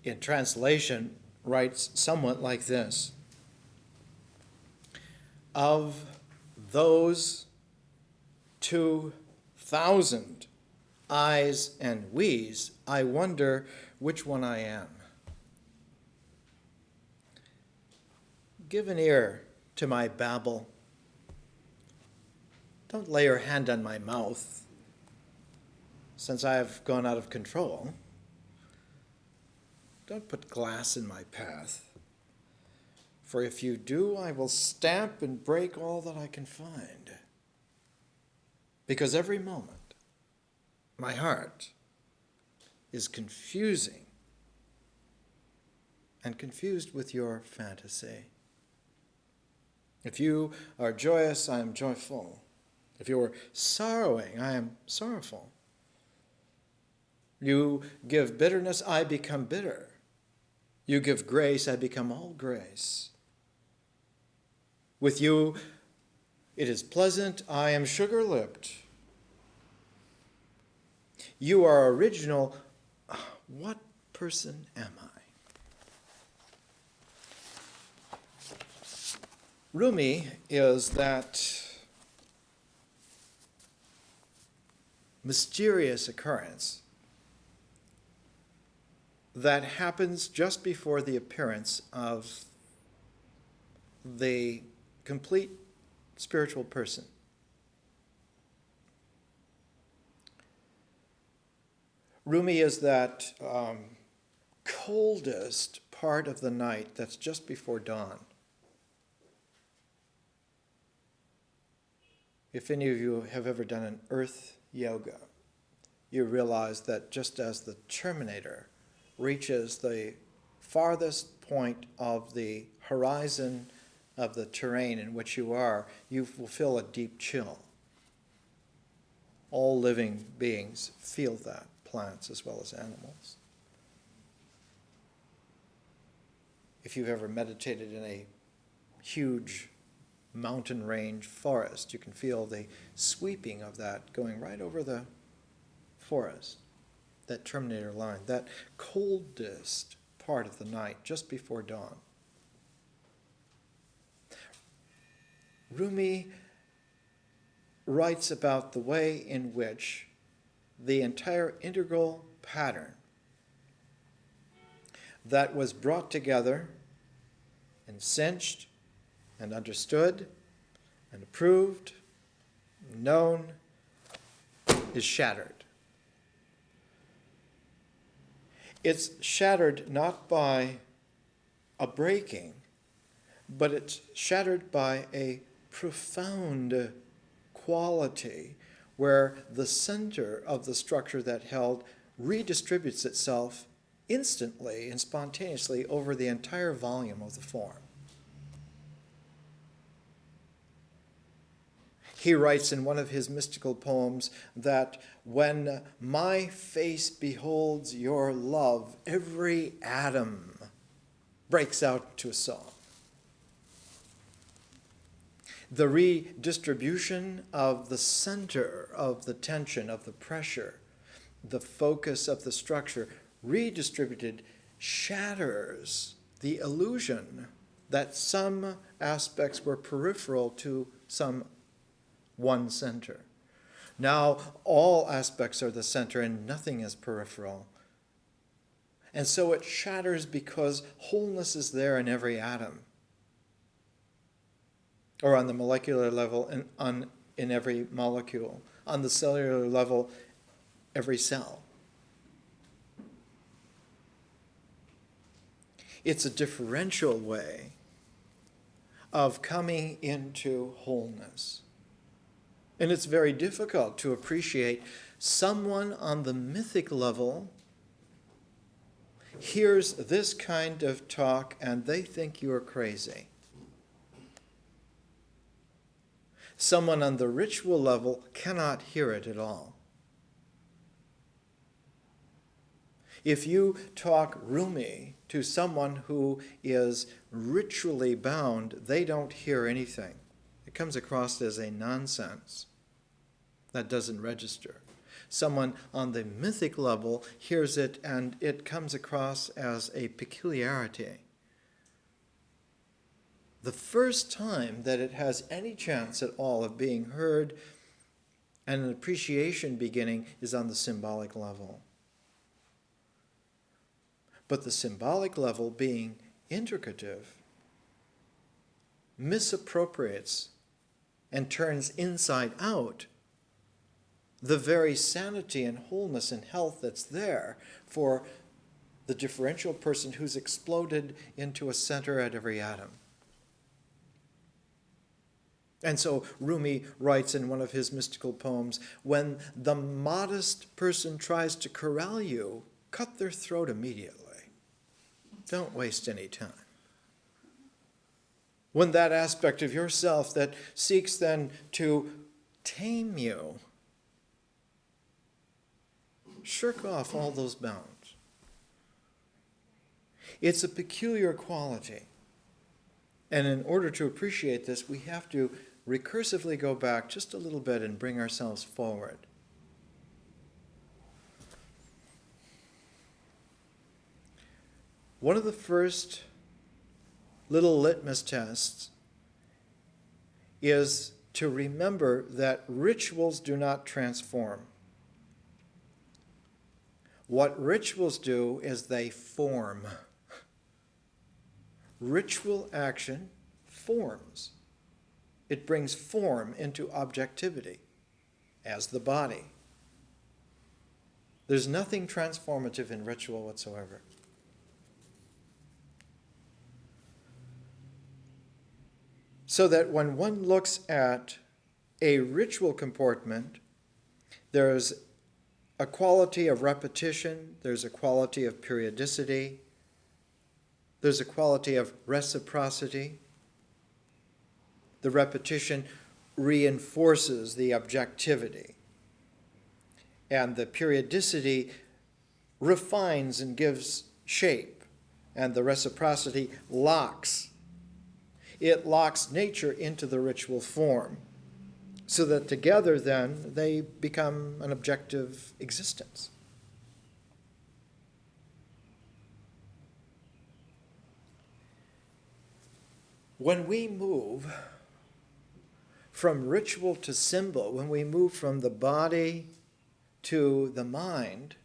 in translation, writes somewhat like this: of those 2,000 I's and we's, I wonder which one I am. Give an ear to my babble. Don't lay your hand on my mouth, since I have gone out of control. Don't put glass in my path, for if you do, I will stamp and break all that I can find. Because every moment, my heart is confusing and confused with your fantasy. If you are joyous, I am joyful. If you are sorrowing, I am sorrowful. You give bitterness, I become bitter. You give grace, I become all grace. With you, it is pleasant, I am sugar-lipped. You are original. What person am I? Rumi is that mysterious occurrence that happens just before the appearance of the complete spiritual person. Rumi is that coldest part of the night that's just before dawn. If any of you have ever done an earth yoga, you realize that just as the Terminator reaches the farthest point of the horizon of the terrain in which you are, you will feel a deep chill. All living beings feel that, plants as well as animals. If you've ever meditated in a huge mountain range forest, you can feel the sweeping of that going right over the forest, that Terminator line, that coldest part of the night just before dawn. Rumi writes about the way in which the entire integral pattern that was brought together and cinched and understood and approved, known, is shattered. It's shattered not by a breaking, but it's shattered by a profound quality where the center of the structure that held redistributes itself instantly and spontaneously over the entire volume of the form. He writes in one of his mystical poems that when my face beholds your love, every atom breaks out to a song. The redistribution of the center of the tension, of the pressure, the focus of the structure, redistributed, shatters the illusion that some aspects were peripheral to some one center. Now all aspects are the center and nothing is peripheral. And so it shatters because wholeness is there in every atom, or on the molecular level and in every molecule, on the cellular level, every cell. It's a differential way of coming into wholeness. And it's very difficult to appreciate someone on the mythic level hears this kind of talk and they think you're crazy. Someone on the ritual level cannot hear it at all. If you talk Rumi to someone who is ritually bound, they don't hear anything. It comes across as a nonsense that doesn't register. Someone on the mythic level hears it and it comes across as a peculiarity. The first time that it has any chance at all of being heard and an appreciation beginning is on the symbolic level. But the symbolic level, being intricative, misappropriates and turns inside out the very sanity and wholeness and health that's there for the differential person who's exploded into a center at every atom. And so Rumi writes in one of his mystical poems, when the modest person tries to corral you, cut their throat immediately. Don't waste any time. When that aspect of yourself that seeks then to tame you, shirk off all those bounds. It's a peculiar quality. And in order to appreciate this, we have to recursively go back just a little bit and bring ourselves forward. One of the first little litmus tests is to remember that rituals do not transform. What rituals do is they form. Ritual action forms. It brings form into objectivity as the body. There's nothing transformative in ritual whatsoever. So that when one looks at a ritual comportment, there's a quality of repetition, there's a quality of periodicity, there's a quality of reciprocity. The repetition reinforces the objectivity, and the periodicity refines and gives shape, and the reciprocity locks. It locks nature into the ritual form, so that together then they become an objective existence. When we move from ritual to symbol, when we move from the body to the mind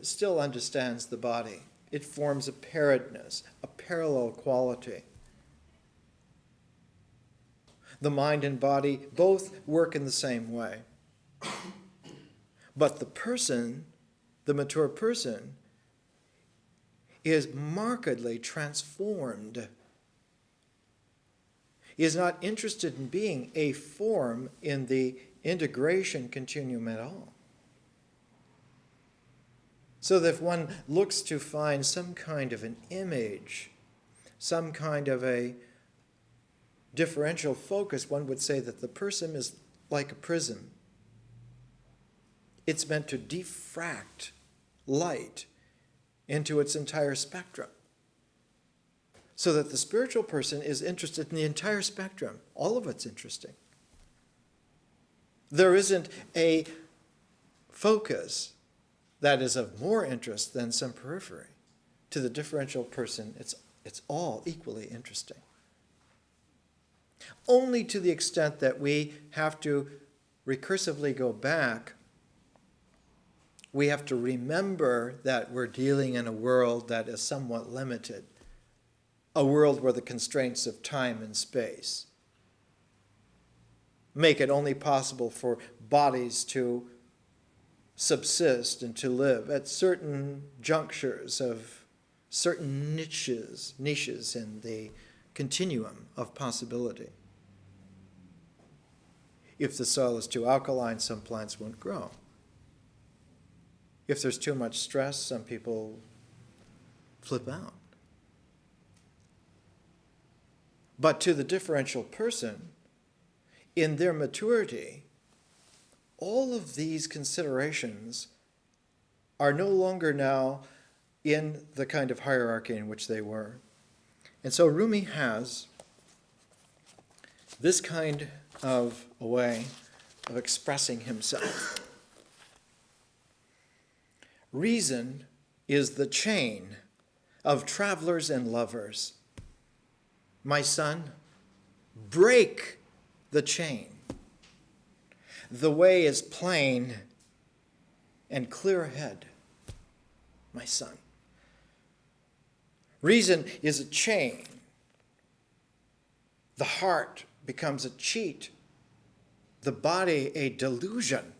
still understands the body. It forms a pairedness, a parallel quality. The mind and body both work in the same way. But the person, the mature person, is markedly transformed. He is not interested in being a form in the integration continuum at all. So that if one looks to find some kind of an image, some kind of a differential focus, one would say that the person is like a prism. It's meant to diffract light into its entire spectrum. So that the spiritual person is interested in the entire spectrum. All of it's interesting. There isn't a focus that is of more interest than some periphery. To the differential person, it's all equally interesting. Only to the extent that we have to recursively go back, we have to remember that we're dealing in a world that is somewhat limited. A world where the constraints of time and space make it only possible for bodies to subsist and to live at certain junctures of certain niches in the continuum of possibility. If the soil is too alkaline, some plants won't grow. If there's too much stress, some people flip out. But to the differential person, in their maturity, all of these considerations are no longer now in the kind of hierarchy in which they were. And so Rumi has this kind of a way of expressing himself. Reason is the chain of travelers and lovers. My son, break the chain. The way is plain and clear ahead, my son. Reason is a chain. The heart becomes a cheat, the body a delusion,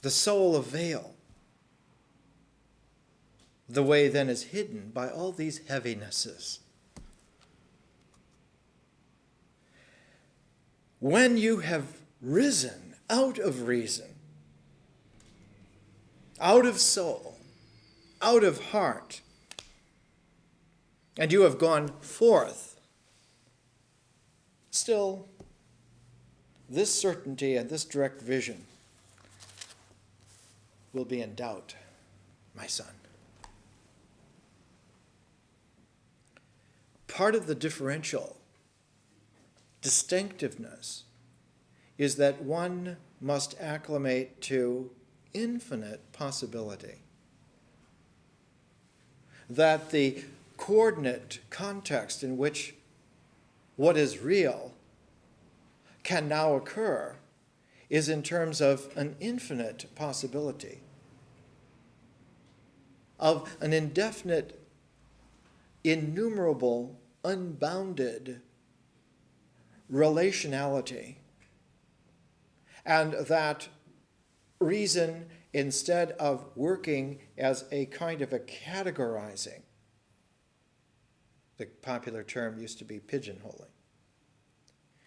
the soul a veil. The way then is hidden by all these heavinesses. When you have risen out of reason, out of soul, out of heart, and you have gone forth, still, this certainty and this direct vision will be in doubt, my son. Part of the differential distinctiveness is that one must acclimate to infinite possibility. That the coordinate context in which what is real can now occur is in terms of an infinite possibility, of an indefinite, innumerable, unbounded relationality, and that reason, instead of working as a kind of a categorizing, the popular term used to be pigeonholing,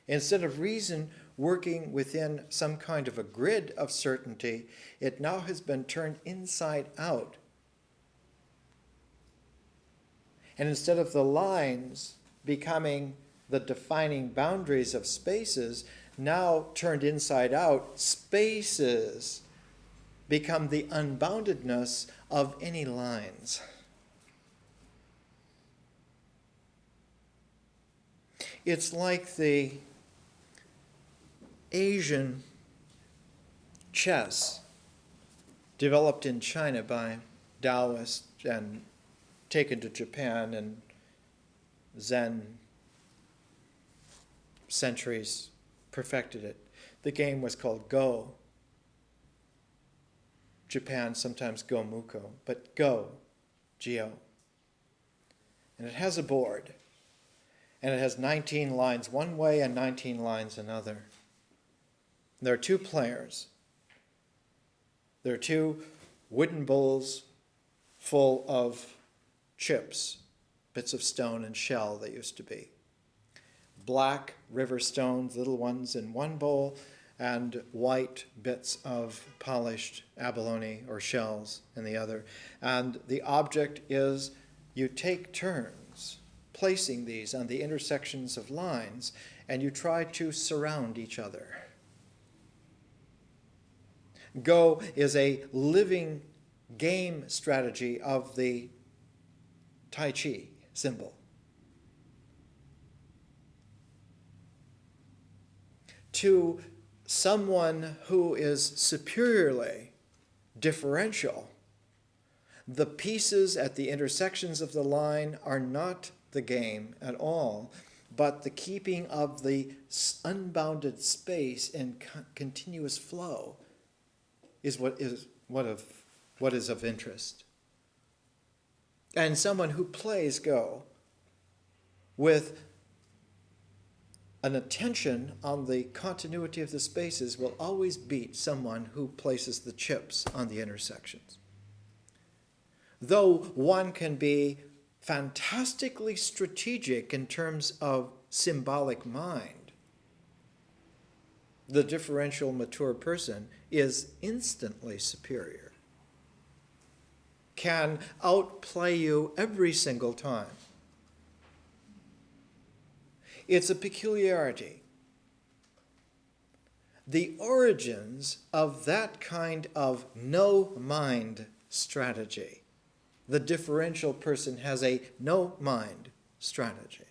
instead of reason working within some kind of a grid of certainty, it now has been turned inside out. And instead of the lines becoming the defining boundaries of spaces, now turned inside out, spaces become the unboundedness of any lines. It's like the Asian chess developed in China by Taoists and taken to Japan, and Zen centuries perfected it. The game was called Go. Japan sometimes Go Muko, but Go, Geo. And it has a board, and it has 19 lines one way and 19 lines another. There are two players. There are two wooden bowls full of chips, bits of stone and shell that used to be. Black river stones, little ones in one bowl, and white bits of polished abalone or shells in the other. And the object is you take turns placing these on the intersections of lines, and you try to surround each other. Go is a living game strategy of the Tai Chi symbol. To someone who is superiorly differential, the pieces at the intersections of the line are not the game at all, but the keeping of the unbounded space in continuous flow is what is of interest. And someone who plays Go with an attention on the continuity of the spaces will always beat someone who places the chips on the intersections. Though one can be fantastically strategic in terms of symbolic mind, the differential mature person is instantly superior, can outplay you every single time. It's a peculiarity. The origins of that kind of no-mind strategy, the differential person has a no-mind strategy,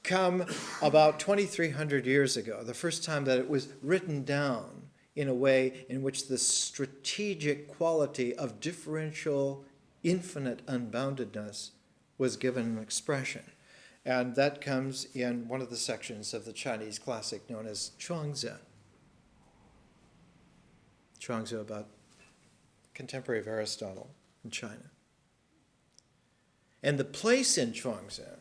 come about 2,300 years ago, the first time that it was written down in a way in which the strategic quality of differential, infinite unboundedness was given an expression. And that comes in one of the sections of the Chinese classic known as Chuangzi. Chuangzi, about contemporary of Aristotle in China. And the place in Chuangzi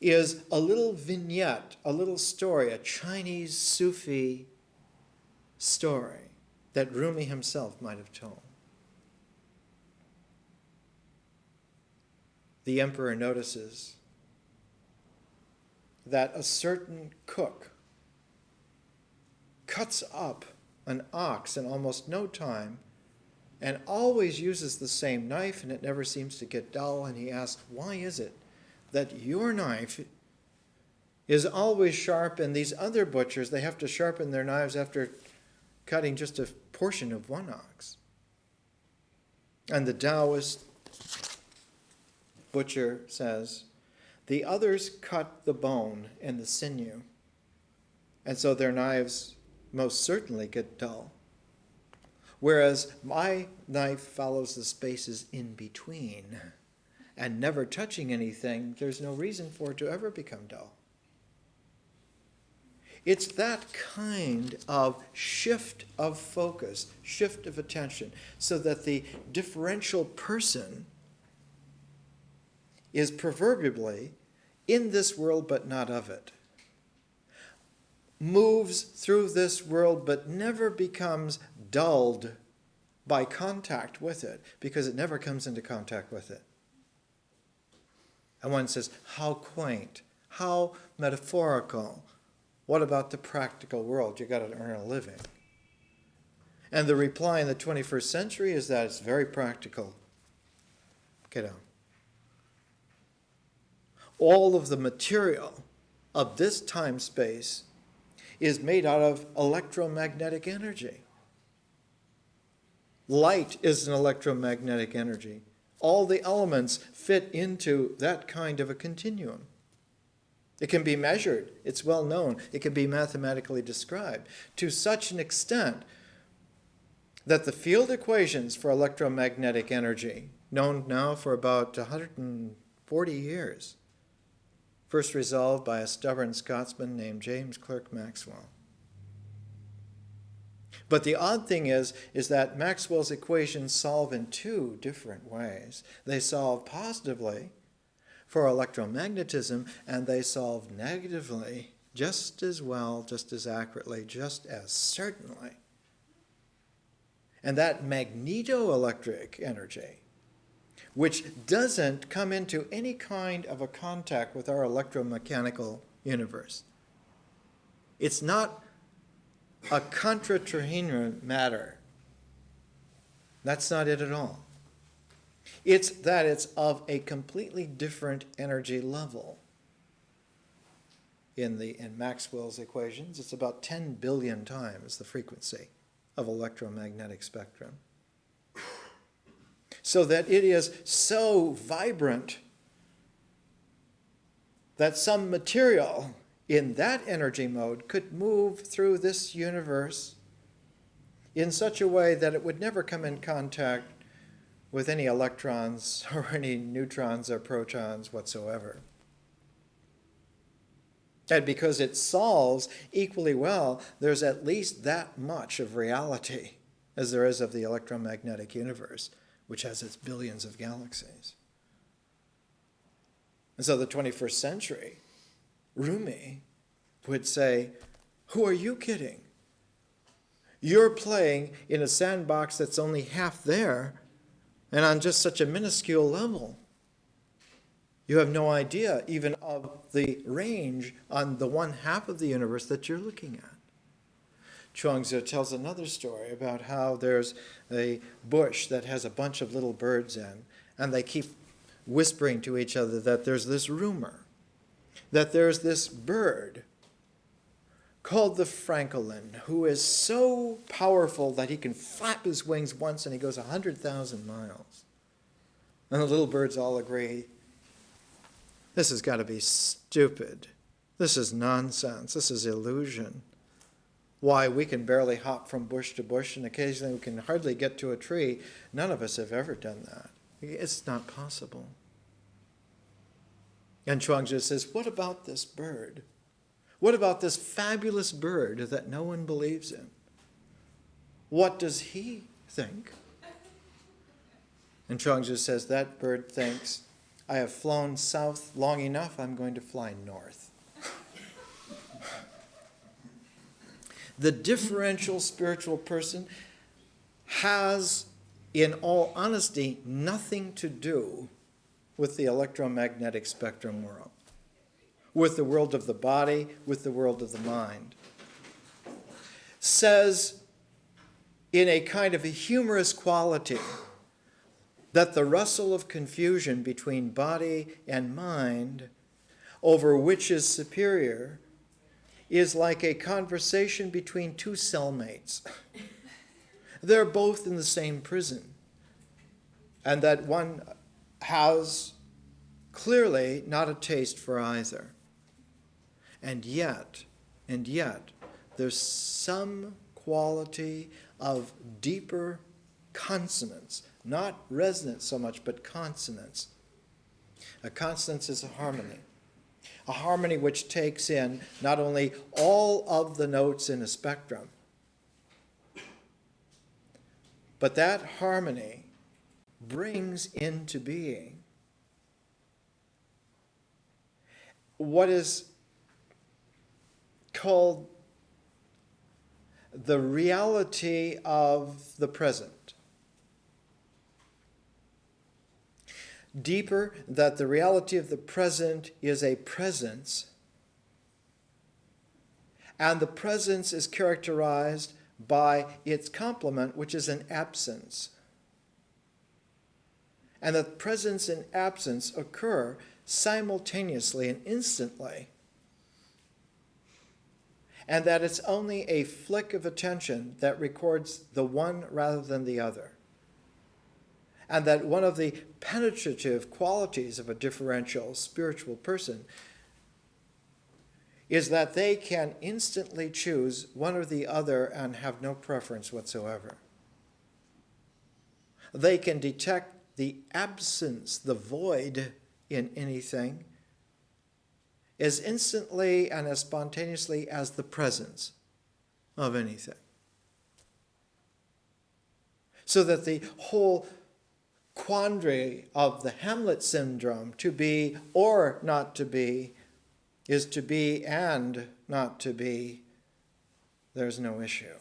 is a little vignette, a little story, a Chinese Sufi story that Rumi himself might have told. The emperor notices that a certain cook cuts up an ox in almost no time and always uses the same knife, and it never seems to get dull. And he asks, why is it that your knife is always sharp, and these other butchers, they have to sharpen their knives after cutting just a portion of one ox? And the Taoist butcher says, the others cut the bone and the sinew, and so their knives most certainly get dull. Whereas my knife follows the spaces in between, and never touching anything, there's no reason for it to ever become dull. It's that kind of shift of focus, shift of attention, so that the differential person is proverbially in this world but not of it, moves through this world but never becomes dulled by contact with it, because it never comes into contact with it. And one says, how quaint, how metaphorical. What about the practical world? You got to earn a living. And the reply in the 21st century is that it's very practical. Get out. All of the material of this time space is made out of electromagnetic energy. Light is an electromagnetic energy. All the elements fit into that kind of a continuum. It can be measured. It's well known. It can be mathematically described to such an extent that the field equations for electromagnetic energy, known now for about 140 years, first resolved by a stubborn Scotsman named James Clerk Maxwell. But the odd thing is that Maxwell's equations solve in two different ways. They solve positively for electromagnetism, and they solve negatively just as well, just as accurately, just as certainly. And that magnetoelectric energy, which doesn't come into any kind of a contact with our electromechanical universe. It's not a contraterrene matter. That's not it at all. It's that it's of a completely different energy level. In Maxwell's equations, it's about 10 billion times the frequency of electromagnetic spectrum. So that it is so vibrant that some material in that energy mode could move through this universe in such a way that it would never come in contact with any electrons or any neutrons or protons whatsoever. And because it solves equally well, there's at least that much of reality as there is of the electromagnetic universe, which has its billions of galaxies. And so the 21st century, Rumi would say, who are you kidding? You're playing in a sandbox that's only half there and on just such a minuscule level. You have no idea even of the range on the one half of the universe that you're looking at. Chuangzi tells another story about how there's a bush that has a bunch of little birds in, and they keep whispering to each other that there's this rumor, that there's this bird called the francolin, who is so powerful that he can flap his wings once and he goes 100,000 miles. And the little birds all agree, this has got to be stupid. This is nonsense. This is illusion. why we can barely hop from bush to bush and occasionally we can hardly get to a tree. None of us have ever done that. It's not possible. And Chuang-Tzu says, what about this bird? What about this fabulous bird that no one believes in? What does he think? And Chuang-Tzu says, that bird thinks, I have flown south long enough, I'm going to fly north. The differential spiritual person has, in all honesty, nothing to do with the electromagnetic spectrum world, with the world of the body, with the world of the mind. Says, in a kind of a humorous quality, that the rustle of confusion between body and mind over which is superior is like a conversation between two cellmates. They're both in the same prison, and that one has clearly not a taste for either. And yet, there's some quality of deeper consonance, not resonance so much, but consonance. A consonance is a harmony which takes in not only all of the notes in a spectrum, but that harmony brings into being what is called the reality of the present. Deeper, that the reality of the present is a presence, and the presence is characterized by its complement, which is an absence. And that presence and absence occur simultaneously and instantly, and that it's only a flick of attention that records the one rather than the other. And that one of the penetrative qualities of a differential spiritual person is that they can instantly choose one or the other and have no preference whatsoever. They can detect the absence, the void in anything as instantly and as spontaneously as the presence of anything. So that the whole quandary of the Hamlet syndrome, to be or not to be, is to be and not to be, there's no issue.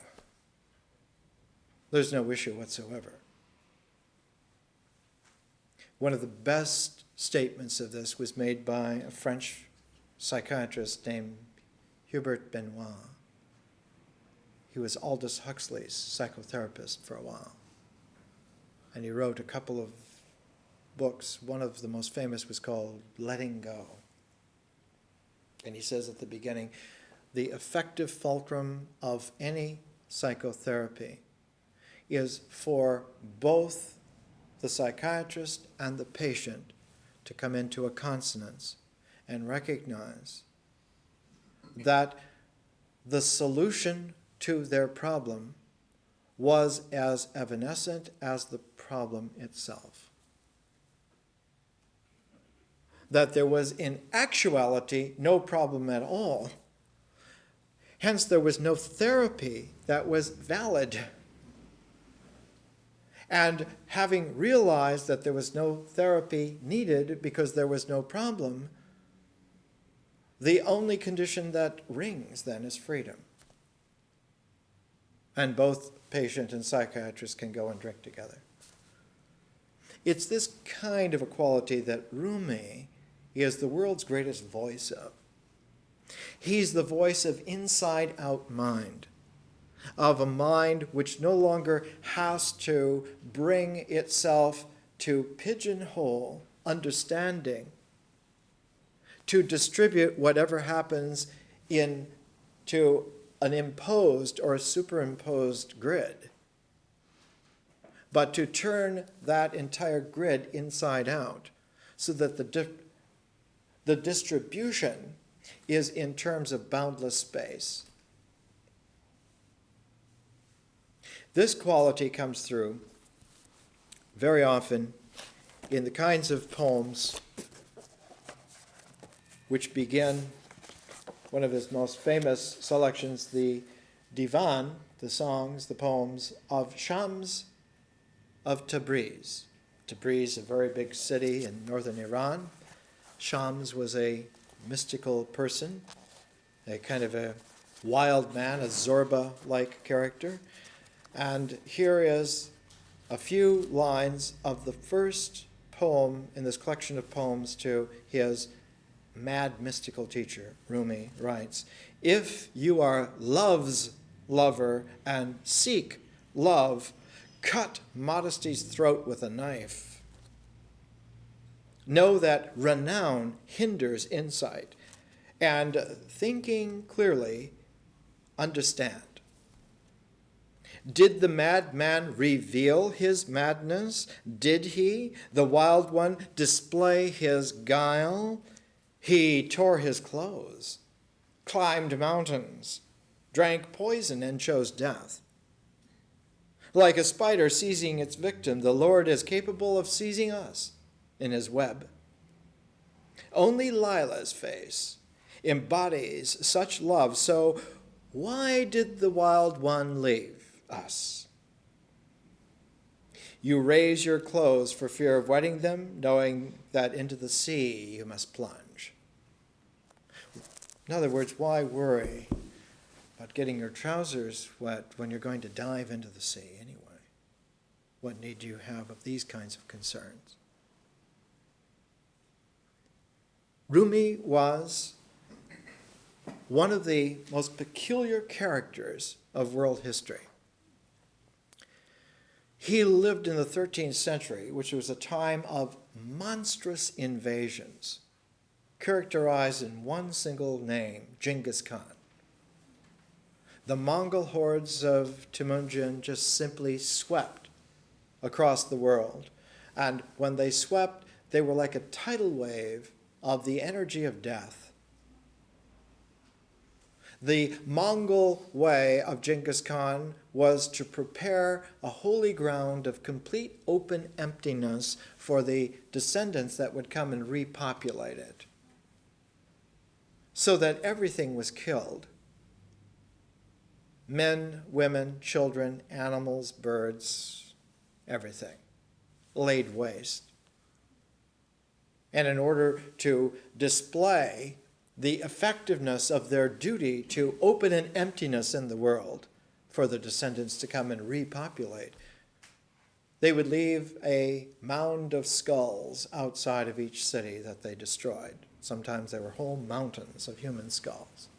There's no issue whatsoever. One of the best statements of this was made by a French psychiatrist named Hubert Benoit. He was Aldous Huxley's psychotherapist for a while. And he wrote a couple of books. One of the most famous was called Letting Go. And he says at the beginning, the effective fulcrum of any psychotherapy is for both the psychiatrist and the patient to come into a consonance and recognize that the solution to their problem was as evanescent as the problem itself. That there was in actuality no problem at all. Hence there was no therapy that was valid. And having realized that there was no therapy needed because there was no problem, the only condition that rings then is freedom. And both patient and psychiatrist can go and drink together. It's this kind of a quality that Rumi is the world's greatest voice of. He's the voice of inside-out mind, of a mind which no longer has to bring itself to pigeonhole understanding, to distribute whatever happens into an imposed or a superimposed grid, but to turn that entire grid inside out so that the distribution is in terms of boundless space. This quality comes through very often in the kinds of poems which begin one of his most famous selections, the divan, the songs, the poems of Shams of Tabriz. Tabriz, a very big city in northern Iran. Shams was a mystical person, a kind of a wild man, a Zorba-like character. And here is a few lines of the first poem in this collection of poems to his mad mystical teacher. Rumi writes, "If you are love's lover and seek love, cut modesty's throat with a knife. Know that renown hinders insight, and thinking clearly, understand. Did the madman reveal his madness? Did he, the wild one, display his guile? He tore his clothes, climbed mountains, drank poison, and chose death. Like a spider seizing its victim, the Lord is capable of seizing us in his web. Only Lila's face embodies such love, so why did the wild one leave us? You raise your clothes for fear of wetting them, knowing that into the sea you must plunge." In other words, why worry about getting your trousers wet when you're going to dive into the sea anyway? What need do you have of these kinds of concerns? Rumi was one of the most peculiar characters of world history. He lived in the 13th century, which was a time of monstrous invasions, characterized in one single name, Genghis Khan. The Mongol hordes of Temujin just simply swept across the world. And when they swept, they were like a tidal wave of the energy of death. The Mongol way of Genghis Khan was to prepare a holy ground of complete open emptiness for the descendants that would come and repopulate it, so that everything was killed. Men, women, children, animals, birds, everything laid waste. And in order to display the effectiveness of their duty to open an emptiness in the world for the descendants to come and repopulate, they would leave a mound of skulls outside of each city that they destroyed. Sometimes there were whole mountains of human skulls.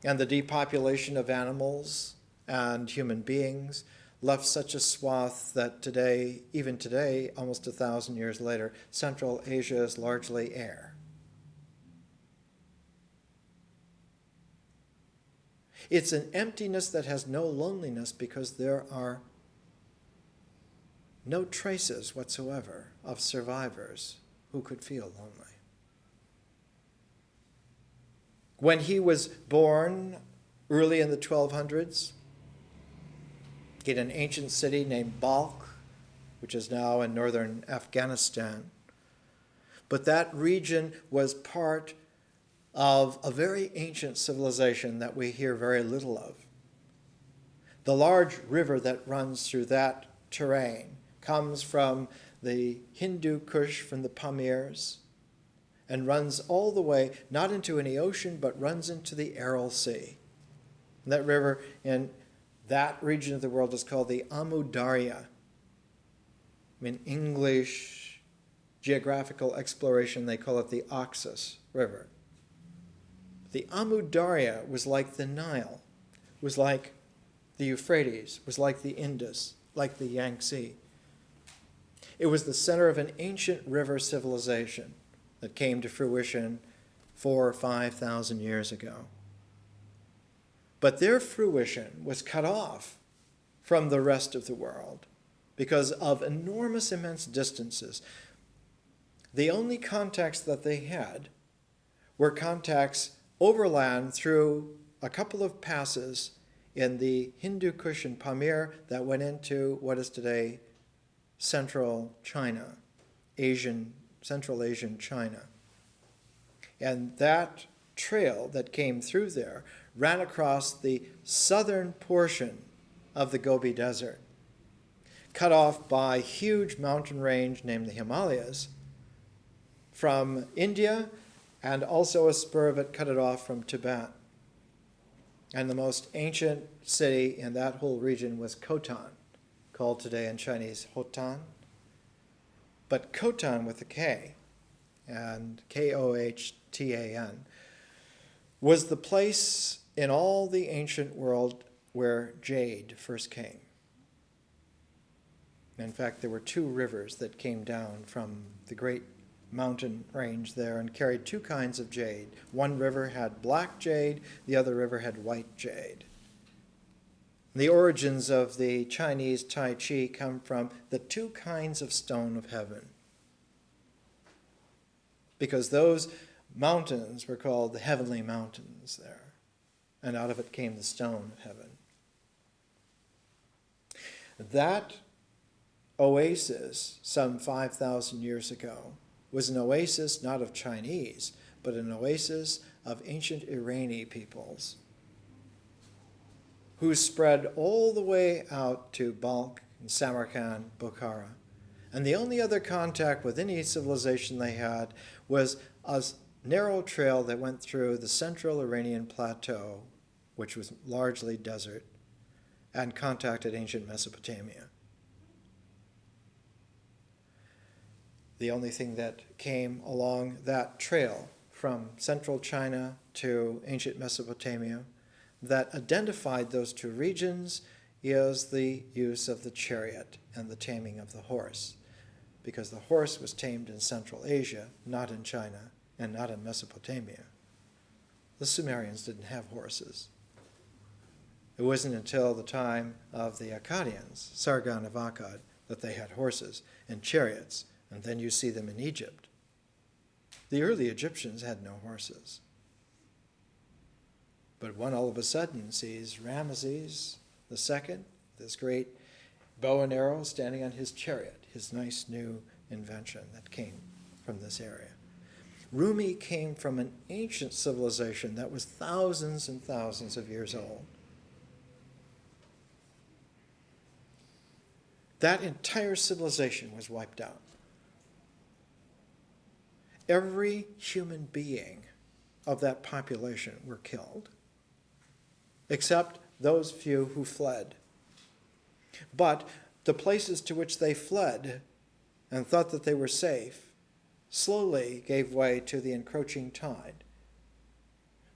And the depopulation of animals and human beings left such a swath that today, even today, almost 1,000 years later, Central Asia is largely air. It's an emptiness that has no loneliness because there are no traces whatsoever of survivors who could feel lonely. When he was born early in the 1200s, in an ancient city named Balkh, which is now in northern Afghanistan. But that region was part of a very ancient civilization that we hear very little of. The large river that runs through that terrain comes from the Hindu Kush, from the Pamirs, and runs all the way, not into any ocean, but runs into the Aral Sea. And that river in that region of the world is called the Amu Darya. In English geographical exploration, they call it the Oxus River. The Amu Darya was like the Nile, was like the Euphrates, was like the Indus, like the Yangtze. It was the center of an ancient river civilization that came to fruition 4,000 or 5,000 years ago. But their fruition was cut off from the rest of the world because of enormous, immense distances. The only contacts that they had were contacts overland through a couple of passes in the Hindu Kush and Pamir that went into what is today Central China, Central Asian China. And that trail that came through there ran across the southern portion of the Gobi Desert, cut off by a huge mountain range named the Himalayas from India, and also a spur of it cut it off from Tibet. And the most ancient city in that whole region was Khotan, called today in Chinese Hotan. But Khotan with a K, and Kohtan, was the place in all the ancient world where jade first came. In fact, there were two rivers that came down from the great mountain range there and carried two kinds of jade. One river had black jade, the other river had white jade. The origins of the Chinese Tai Chi come from the two kinds of stone of heaven, because those mountains were called the heavenly mountains there, and out of it came the stone of heaven. That oasis, some 5,000 years ago, was an oasis not of Chinese, but an oasis of ancient Iranian peoples who spread all the way out to Balkh and Samarkand, Bukhara. And the only other contact with any civilization they had was a narrow trail that went through the central Iranian plateau, which was largely desert, and contacted ancient Mesopotamia. The only thing that came along that trail from central China to ancient Mesopotamia that identified those two regions is the use of the chariot and the taming of the horse, because the horse was tamed in Central Asia, not in China, and not in Mesopotamia. The Sumerians didn't have horses. It wasn't until the time of the Akkadians, Sargon of Akkad, that they had horses and chariots, and then you see them in Egypt. The early Egyptians had no horses. But one all of a sudden sees Ramesses II, this great bow and arrow, standing on his chariot, his nice new invention that came from this area. Rumi came from an ancient civilization that was thousands and thousands of years old. That entire civilization was wiped out. Every human being of that population were killed, except those few who fled. But the places to which they fled and thought that they were safe slowly gave way to the encroaching tide,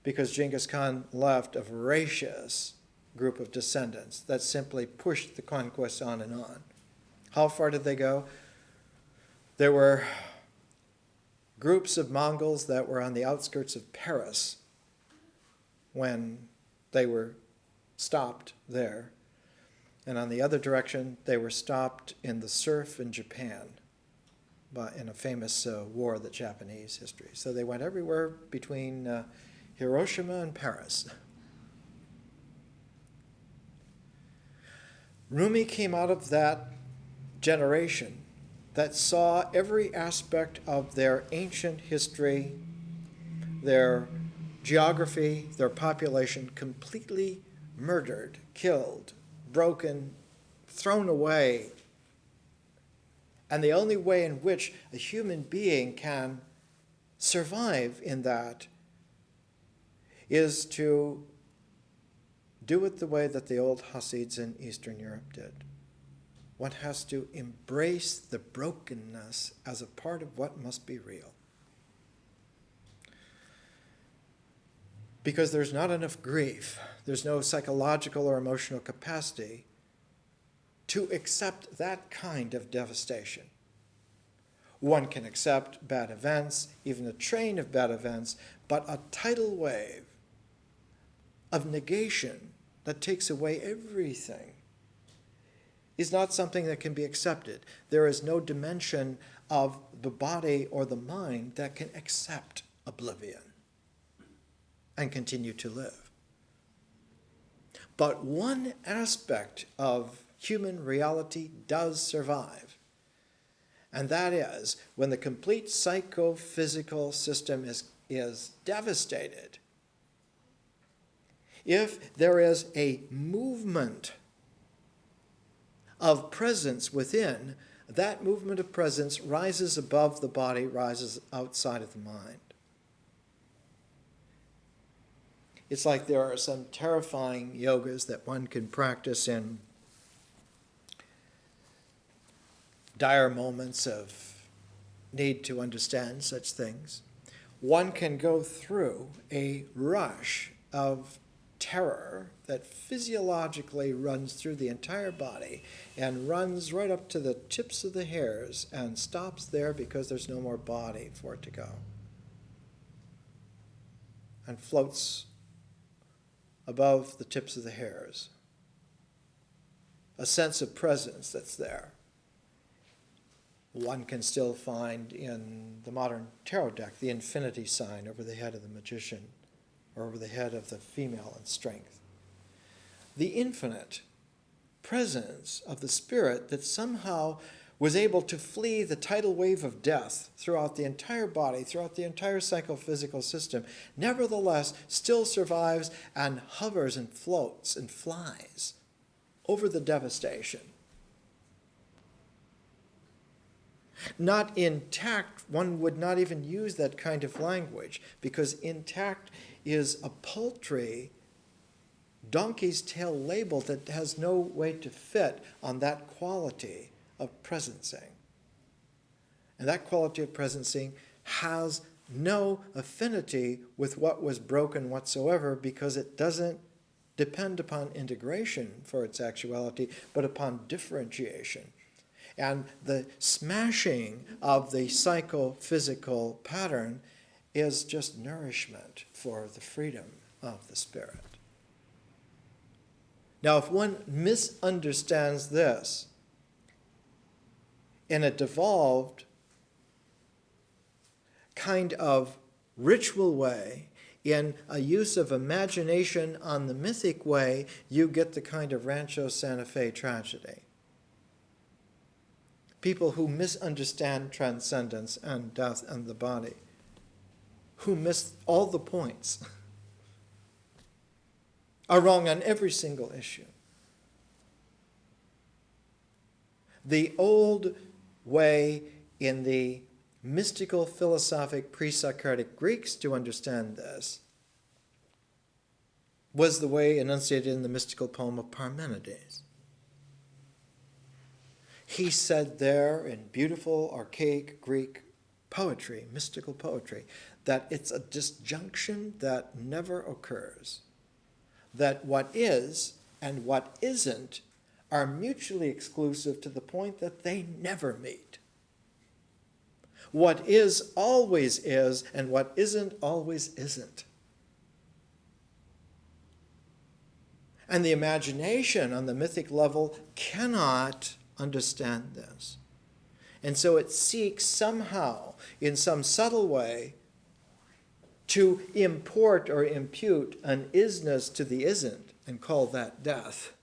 because Genghis Khan left a voracious group of descendants that simply pushed the conquest on and on. How far did they go? There were groups of Mongols that were on the outskirts of Paris when they were stopped there. And on the other direction, they were stopped in the surf in Japan in a famous war that Japanese history. So they went everywhere between Hiroshima and Paris. Rumi came out of that generation that saw every aspect of their ancient history, their geography, their population completely murdered, killed, broken, thrown away. And the only way in which a human being can survive in that is to do it the way that the old Hasids in Eastern Europe did. One has to embrace the brokenness as a part of what must be real. Because there's not enough grief, there's no psychological or emotional capacity to accept that kind of devastation. One can accept bad events, even a train of bad events, but a tidal wave of negation that takes away everything is not something that can be accepted. There is no dimension of the body or the mind that can accept oblivion and continue to live. But one aspect of human reality does survive. And that is when the complete psychophysical system is devastated. If there is a movement of presence within, that movement of presence rises above the body, rises outside of the mind. It's like there are some terrifying yogas that one can practice in dire moments of need to understand such things. One can go through a rush of terror that physiologically runs through the entire body and runs right up to the tips of the hairs and stops there because there's no more body for it to go. And floats above the tips of the hairs. A sense of presence that's there. One can still find in the modern tarot deck the infinity sign over the head of the magician, or over the head of the female in strength. The infinite presence of the spirit that somehow was able to flee the tidal wave of death throughout the entire body, throughout the entire psychophysical system, nevertheless still survives and hovers and floats and flies over the devastation. Not intact, one would not even use that kind of language, because intact is a paltry donkey's tail label that has no way to fit on that quality of presencing. And that quality of presencing has no affinity with what was broken whatsoever, because it doesn't depend upon integration for its actuality, but upon differentiation. And the smashing of the psychophysical pattern is just nourishment for the freedom of the spirit. Now, if one misunderstands this in a devolved kind of ritual way, in a use of imagination on the mythic way, you get the kind of Rancho Santa Fe tragedy. People who misunderstand transcendence and death and the body, who miss all the points, are wrong on every single issue. The old way in the mystical, philosophic, pre-Socratic Greeks to understand this was the way enunciated in the mystical poem of Parmenides. He said there in beautiful, archaic Greek poetry, mystical poetry, that it's a disjunction that never occurs. That what is and what isn't are mutually exclusive to the point that they never meet. What is always is, and what isn't always isn't. And the imagination on the mythic level cannot understand this. And so it seeks somehow, in some subtle way, to import or impute an isness to the isn't and call that death.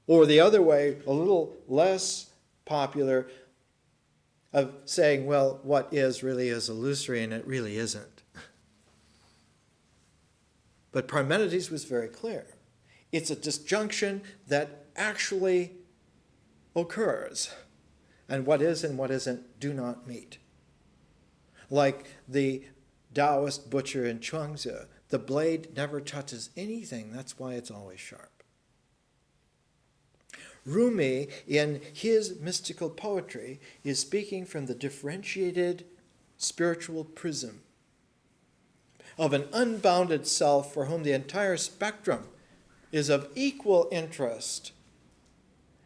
Or the other way, a little less popular, of saying, well, what is really is illusory and it really isn't. But Parmenides was very clear. It's a disjunction that actually occurs, and what is and what isn't do not meet. Like the Taoist butcher in Chuangzi, the blade never touches anything, that's why it's always sharp. Rumi, in his mystical poetry, is speaking from the differentiated spiritual prism of an unbounded self for whom the entire spectrum is of equal interest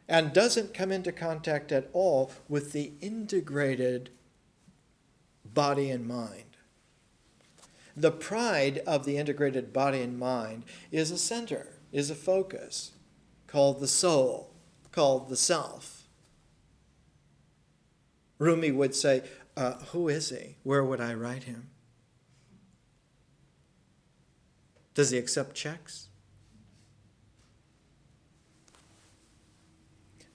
and doesn't come into contact at all with the integrated body and mind. The pride of the integrated body and mind is a center, is a focus, called the soul, called the self. Rumi would say, who is he? Where would I write him? Does he accept checks?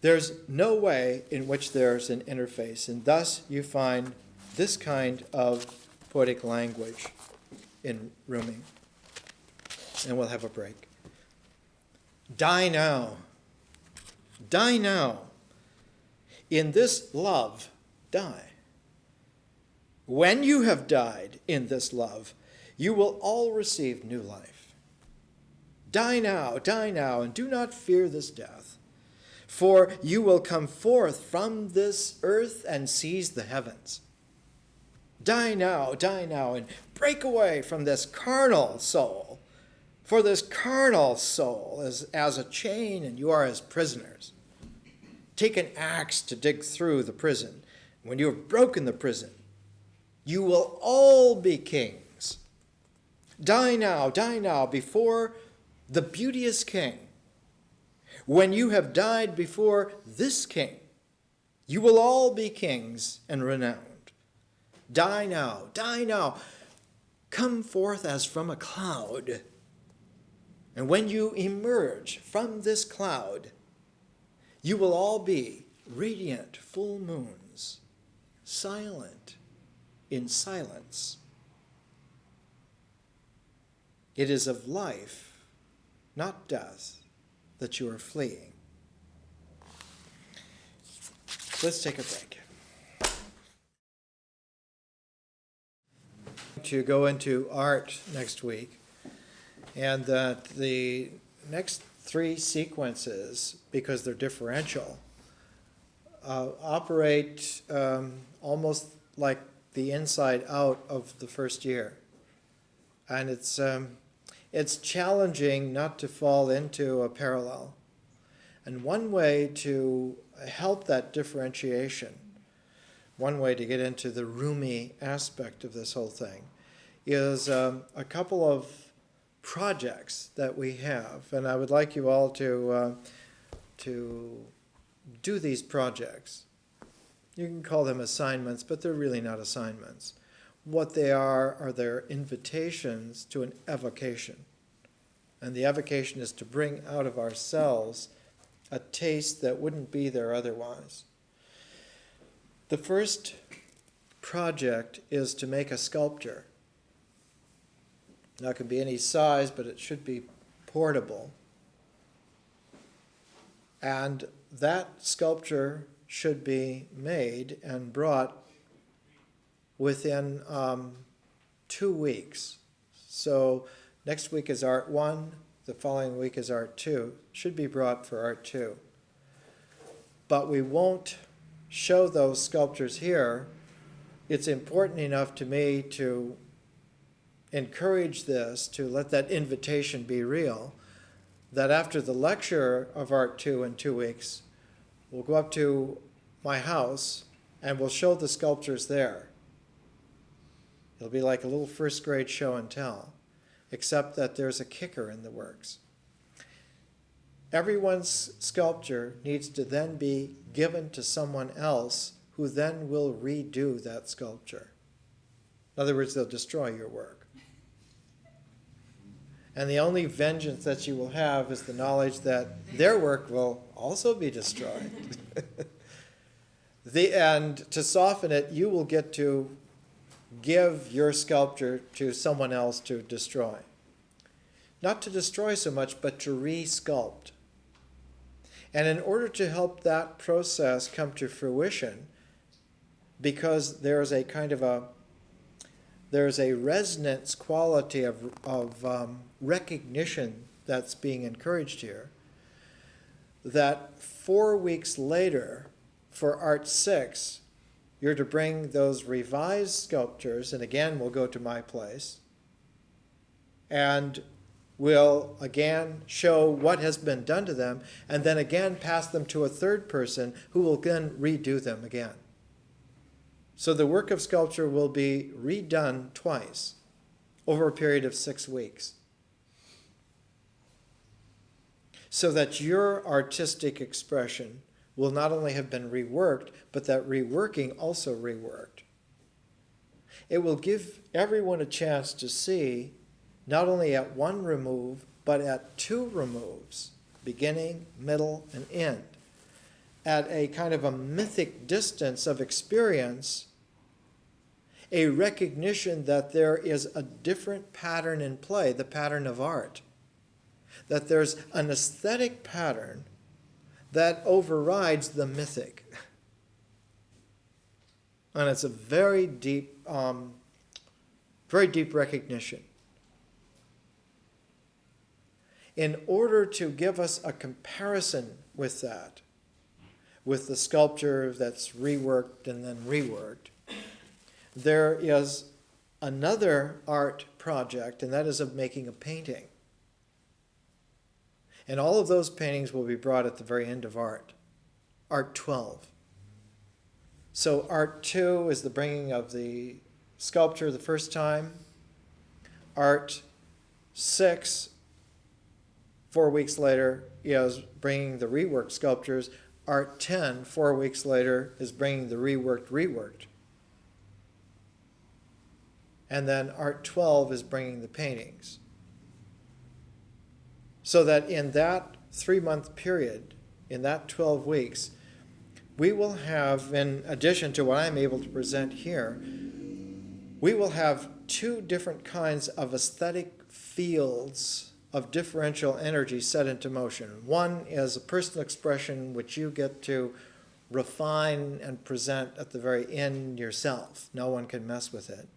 There's no way in which there's an interface, and thus you find this kind of poetic language in Rumi. And we'll have a break. Die now. Die now. In this love, die. When you have died in this love, you will all receive new life. Die now, and do not fear this death. For you will come forth from this earth and seize the heavens. Die now, and break away from this carnal soul. For this carnal soul is as a chain, and you are as prisoners. Take an axe to dig through the prison. When you have broken the prison, you will all be kings. Die now, before the beauteous king. When you have died before this king, you will all be kings and renowned. Die now. Come forth as from a cloud. And when you emerge from this cloud, you will all be radiant full moons, silent in silence. It is of life, not death, that you are fleeing. Let's take a break. To go into art next week, and that the next three sequences, because they're differential, operate almost like the inside out of the first year. And it's challenging not to fall into a parallel. And one way to help that differentiation, one way to get into the Rumi aspect of this whole thing, is a couple of projects that we have. And I would like you all to do these projects. You can call them assignments, but they're really not assignments. What they are their invitations to an evocation. And the evocation is to bring out of ourselves a taste that wouldn't be there otherwise. The first project is to make a sculpture. Now, it can be any size, but it should be portable. And that sculpture should be made and brought within 2 weeks. So next week is Art 1, the following week is Art 2. Should be brought for Art 2. But we won't show those sculptures here. It's important enough to me to encourage this, to let that invitation be real, that after the lecture of Art 2 in 2 weeks, we'll go up to my house and we'll show the sculptures there. It'll be like a little first grade show and tell, except that there's a kicker in the works. Everyone's sculpture needs to then be given to someone else who then will redo that sculpture. In other words, they'll destroy your work. And the only vengeance that you will have is the knowledge that their work will also be destroyed. And to soften it, you will get to give your sculpture to someone else to destroy. Not to destroy so much, but to re-sculpt. And in order to help that process come to fruition, because there's a kind of there's a resonance quality of recognition that's being encouraged here, that 4 weeks later, for Art 6, you're to bring those revised sculptures, and again, we'll go to my place, and we'll again show what has been done to them, and then again pass them to a third person who will then redo them again. So the work of sculpture will be redone twice over a period of 6 weeks, so that your artistic expression will not only have been reworked, but that reworking also reworked. It will give everyone a chance to see not only at one remove, but at 2 removes, beginning, middle, and end. at a kind of a mythic distance of experience, a recognition that there is a different pattern in play, the pattern of art. That there's an aesthetic pattern that overrides the mythic. And it's a very deep recognition. In order to give us a comparison with that, with the sculpture that's reworked and then reworked, there is another art project, and that is of making a painting. And all of those paintings will be brought at the very end of art 12. So art 2 is the bringing of the sculpture the first time. Art 6, 4 weeks later, is bringing the reworked sculptures. Art 10, 4 weeks later, is bringing the reworked. And then Art 12 is bringing the paintings. So that in that 3-month period, in that 12 weeks, we will have, in addition to what I'm able to present here, we will have 2 different kinds of aesthetic fields of differential energy set into motion. One is a personal expression which you get to refine and present at the very end yourself. No one can mess with it.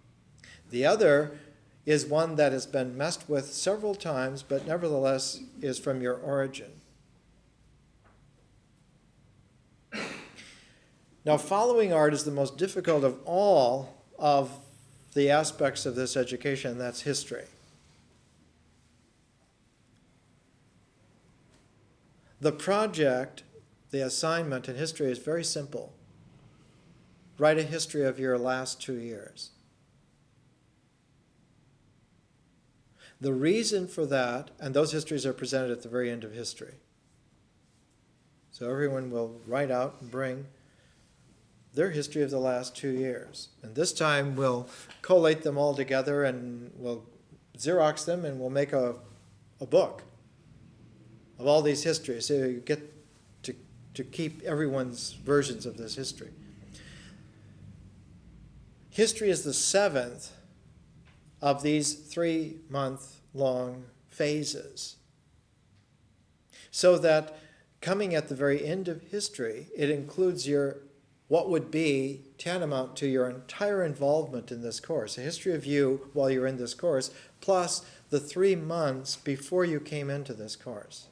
The other is one that has been messed with several times, but nevertheless is from your origin. Now, following art is the most difficult of all of the aspects of this education, and that's history. The project, the assignment in history is very simple. Write a history of your last 2 years. The reason for that, and those histories are presented at the very end of history. So everyone will write out and bring their history of the last 2 years. And this time we'll collate them all together and we'll Xerox them and we'll make a book of all these histories. So you get to keep everyone's versions of this history. History is the 7th of these 3-month-long phases. So that coming at the very end of history, it includes what would be tantamount to your entire involvement in this course, a history of you while you're in this course, plus the 3 months before you came into this course.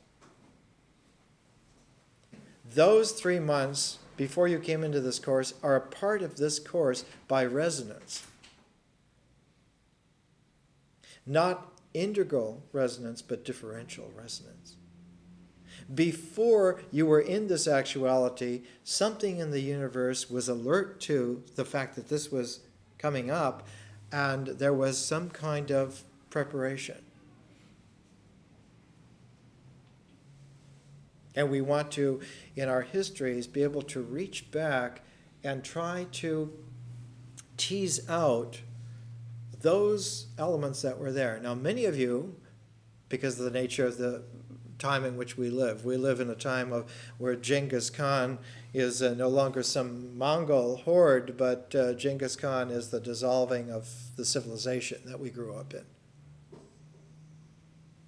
Those 3 months before you came into this course are a part of this course by resonance. Not integral resonance, but differential resonance. Before you were in this actuality, something in the universe was alert to the fact that this was coming up, and there was some kind of preparation. And we want to, in our histories, be able to reach back and try to tease out those elements that were there. Now, many of you, because of the nature of the time in which we live in a time where Genghis Khan is no longer some Mongol horde, but Genghis Khan is the dissolving of the civilization that we grew up in.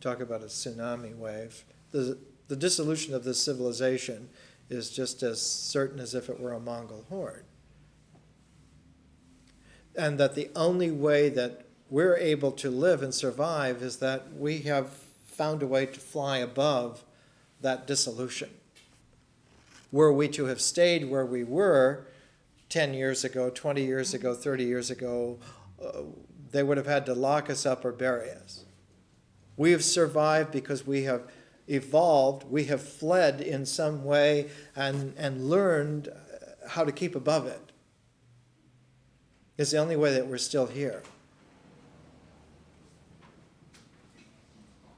Talk about a tsunami wave. The dissolution of this civilization is just as certain as if it were a Mongol horde. And that the only way that we're able to live and survive is that we have found a way to fly above that dissolution. Were we to have stayed where we were 10 years ago, 20 years ago, 30 years ago, they would have had to lock us up or bury us. We have survived because we have evolved, we have fled in some way and learned how to keep above it. It's the only way that we're still here.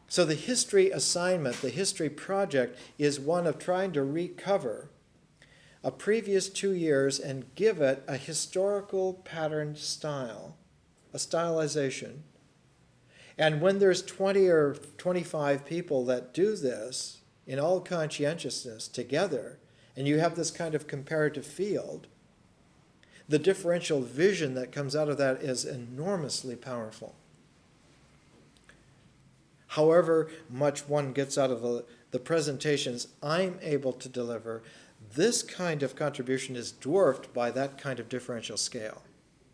So the history assignment, the history project, is one of trying to recover a previous 2 years and give it a historical pattern style, a stylization. And when there's 20 or 25 people that do this in all conscientiousness together and you have this kind of comparative field, the differential vision that comes out of that is enormously powerful. However much one gets out of the presentations I'm able to deliver, this kind of contribution is dwarfed by that kind of differential scale.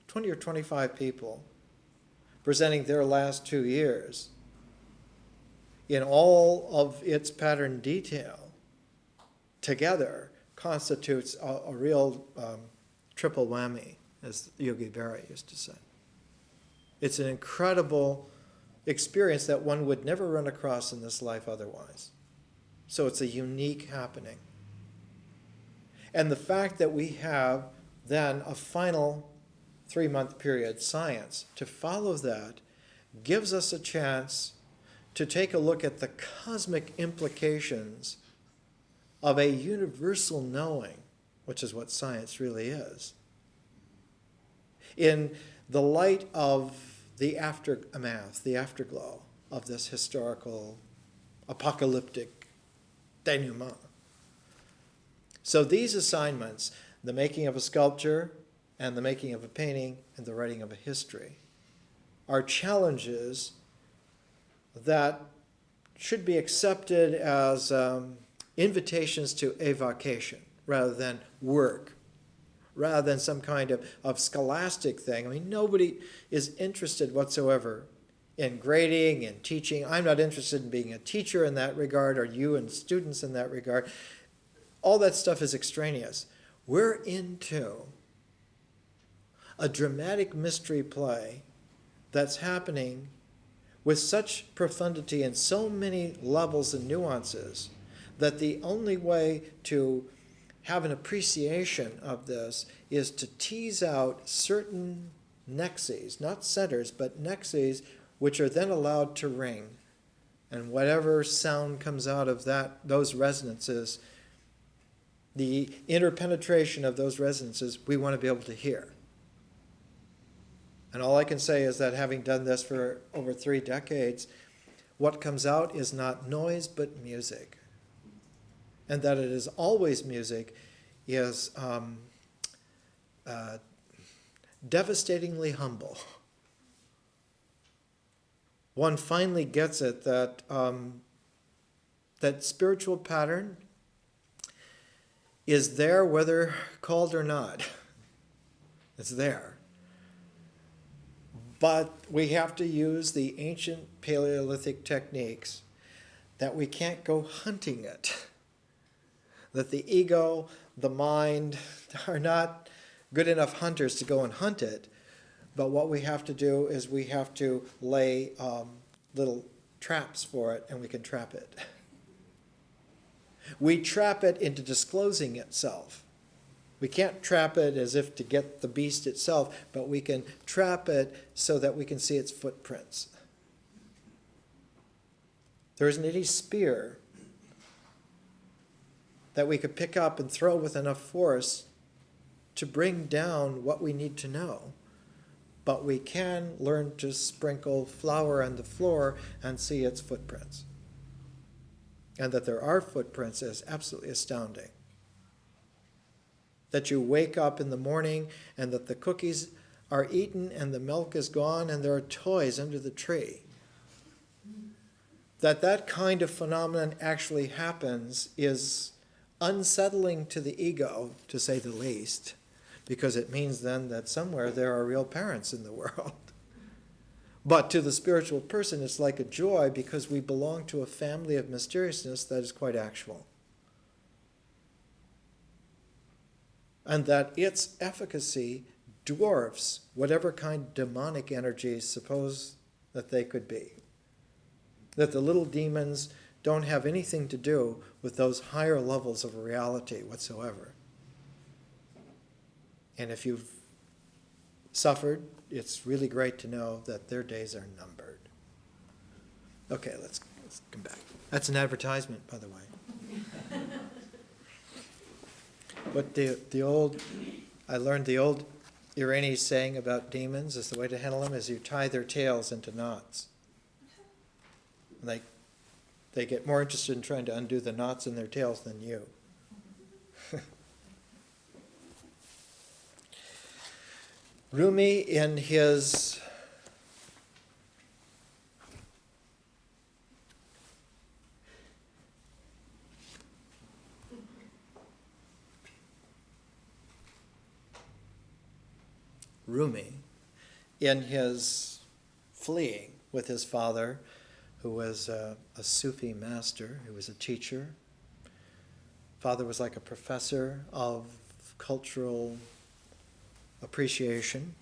20 or 25 people presenting their last 2 years in all of its pattern detail together constitutes a real triple whammy, as Yogi Berra used to say. It's an incredible experience that one would never run across in this life otherwise. So it's a unique happening. And the fact that we have then a final 3-month period, science, to follow that gives us a chance to take a look at the cosmic implications of a universal knowing, which is what science really is, in the light of the aftermath, the afterglow of this historical, apocalyptic denouement. So these assignments, the making of a sculpture and the making of a painting and the writing of a history, are challenges that should be accepted as invitations to evocation rather than work, rather than some kind of scholastic thing. I mean, nobody is interested whatsoever in grading and teaching. I'm not interested in being a teacher in that regard, or you and students in that regard. All that stuff is extraneous. We're into a dramatic mystery play that's happening with such profundity and so many levels and nuances that the only way to have an appreciation of this is to tease out certain nexes, not centers, but nexes, which are then allowed to ring. And whatever sound comes out of those resonances, the interpenetration of those resonances, we want to be able to hear. And all I can say is that having done this for over 3 decades, what comes out is not noise but music. And that it is always music is devastatingly humble. One finally gets it that that spiritual pattern is there whether called or not. It's there. But we have to use the ancient Paleolithic techniques that we can't go hunting it. That the ego, the mind, are not good enough hunters to go and hunt it. But what we have to do is we have to lay little traps for it, and we can trap it. We trap it into disclosing itself. We can't trap it as if to get the beast itself, but we can trap it so that we can see its footprints. There isn't any spear that we could pick up and throw with enough force to bring down what we need to know. But we can learn to sprinkle flour on the floor and see its footprints. And that there are footprints is absolutely astounding. That you wake up in the morning and that the cookies are eaten and the milk is gone and there are toys under the tree. That kind of phenomenon actually happens is unsettling to the ego, to say the least, because it means then that somewhere there are real parents in the world. But to the spiritual person, it's like a joy because we belong to a family of mysteriousness that is quite actual. And that its efficacy dwarfs whatever kind of demonic energies suppose that they could be. That the little demons don't have anything to do with those higher levels of reality whatsoever. And if you've suffered, it's really great to know that their days are numbered. Okay, let's come back. That's an advertisement, by the way. But I learned the old Iranian saying about demons is the way to handle them is you tie their tails into knots. They get more interested in trying to undo the knots in their tails than you. Rumi, in his fleeing with his father, who was a Sufi master, who was a teacher. Father was like a professor of cultural appreciation.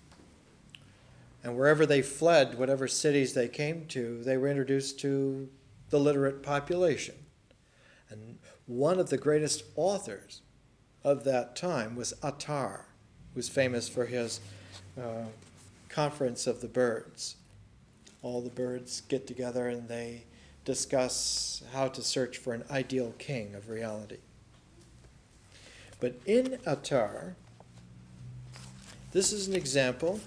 And wherever they fled, whatever cities they came to, they were introduced to the literate population. And one of the greatest authors of that time was Attar, who was famous for his Conference of the Birds. All the birds get together and they discuss how to search for an ideal king of reality. But in Attar, this is an example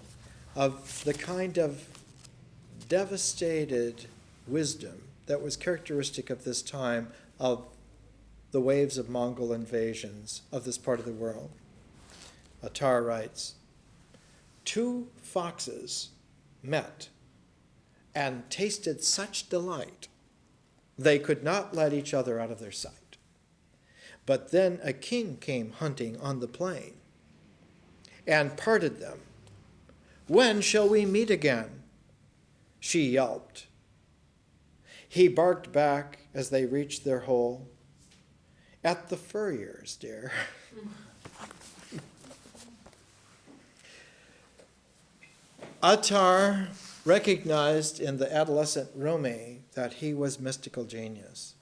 of the kind of devastated wisdom that was characteristic of this time of the waves of Mongol invasions of this part of the world. Attar writes, "Two foxes met and tasted such delight they could not let each other out of their sight. But then a king came hunting on the plain and parted them. 'When shall we meet again?' She yelped. He barked back as they reached their hole, 'At the furrier's, dear.'" Attar recognized in the adolescent Rumi that he was mystical genius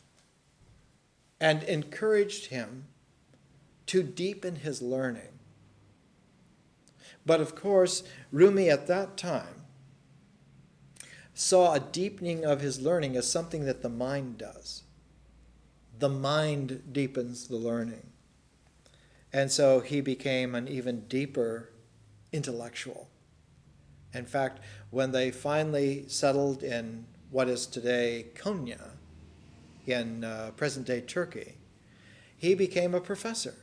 and encouraged him to deepen his learning. But of course, Rumi at that time saw a deepening of his learning as something that the mind does. The mind deepens the learning. And so he became an even deeper intellectual. In fact, when they finally settled in what is today Konya, in present-day Turkey, he became a professor.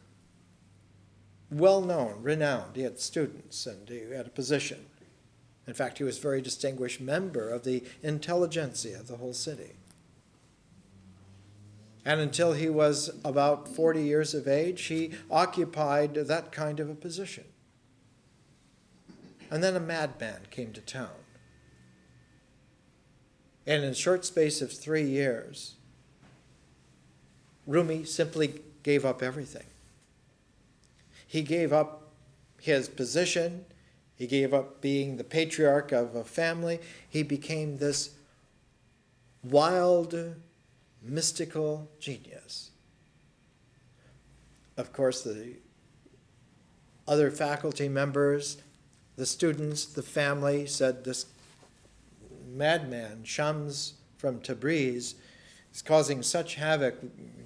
Well-known, renowned. He had students and he had a position. In fact, he was a very distinguished member of the intelligentsia of the whole city. And until he was about 40 years of age, he occupied that kind of a position. And then a madman came to town. And in a short space of 3 years, Rumi simply gave up everything. He gave up his position. He gave up being the patriarch of a family. He became this wild, mystical genius. Of course, the other faculty members, the students, the family said, "This madman, Shams from Tabriz, is causing such havoc.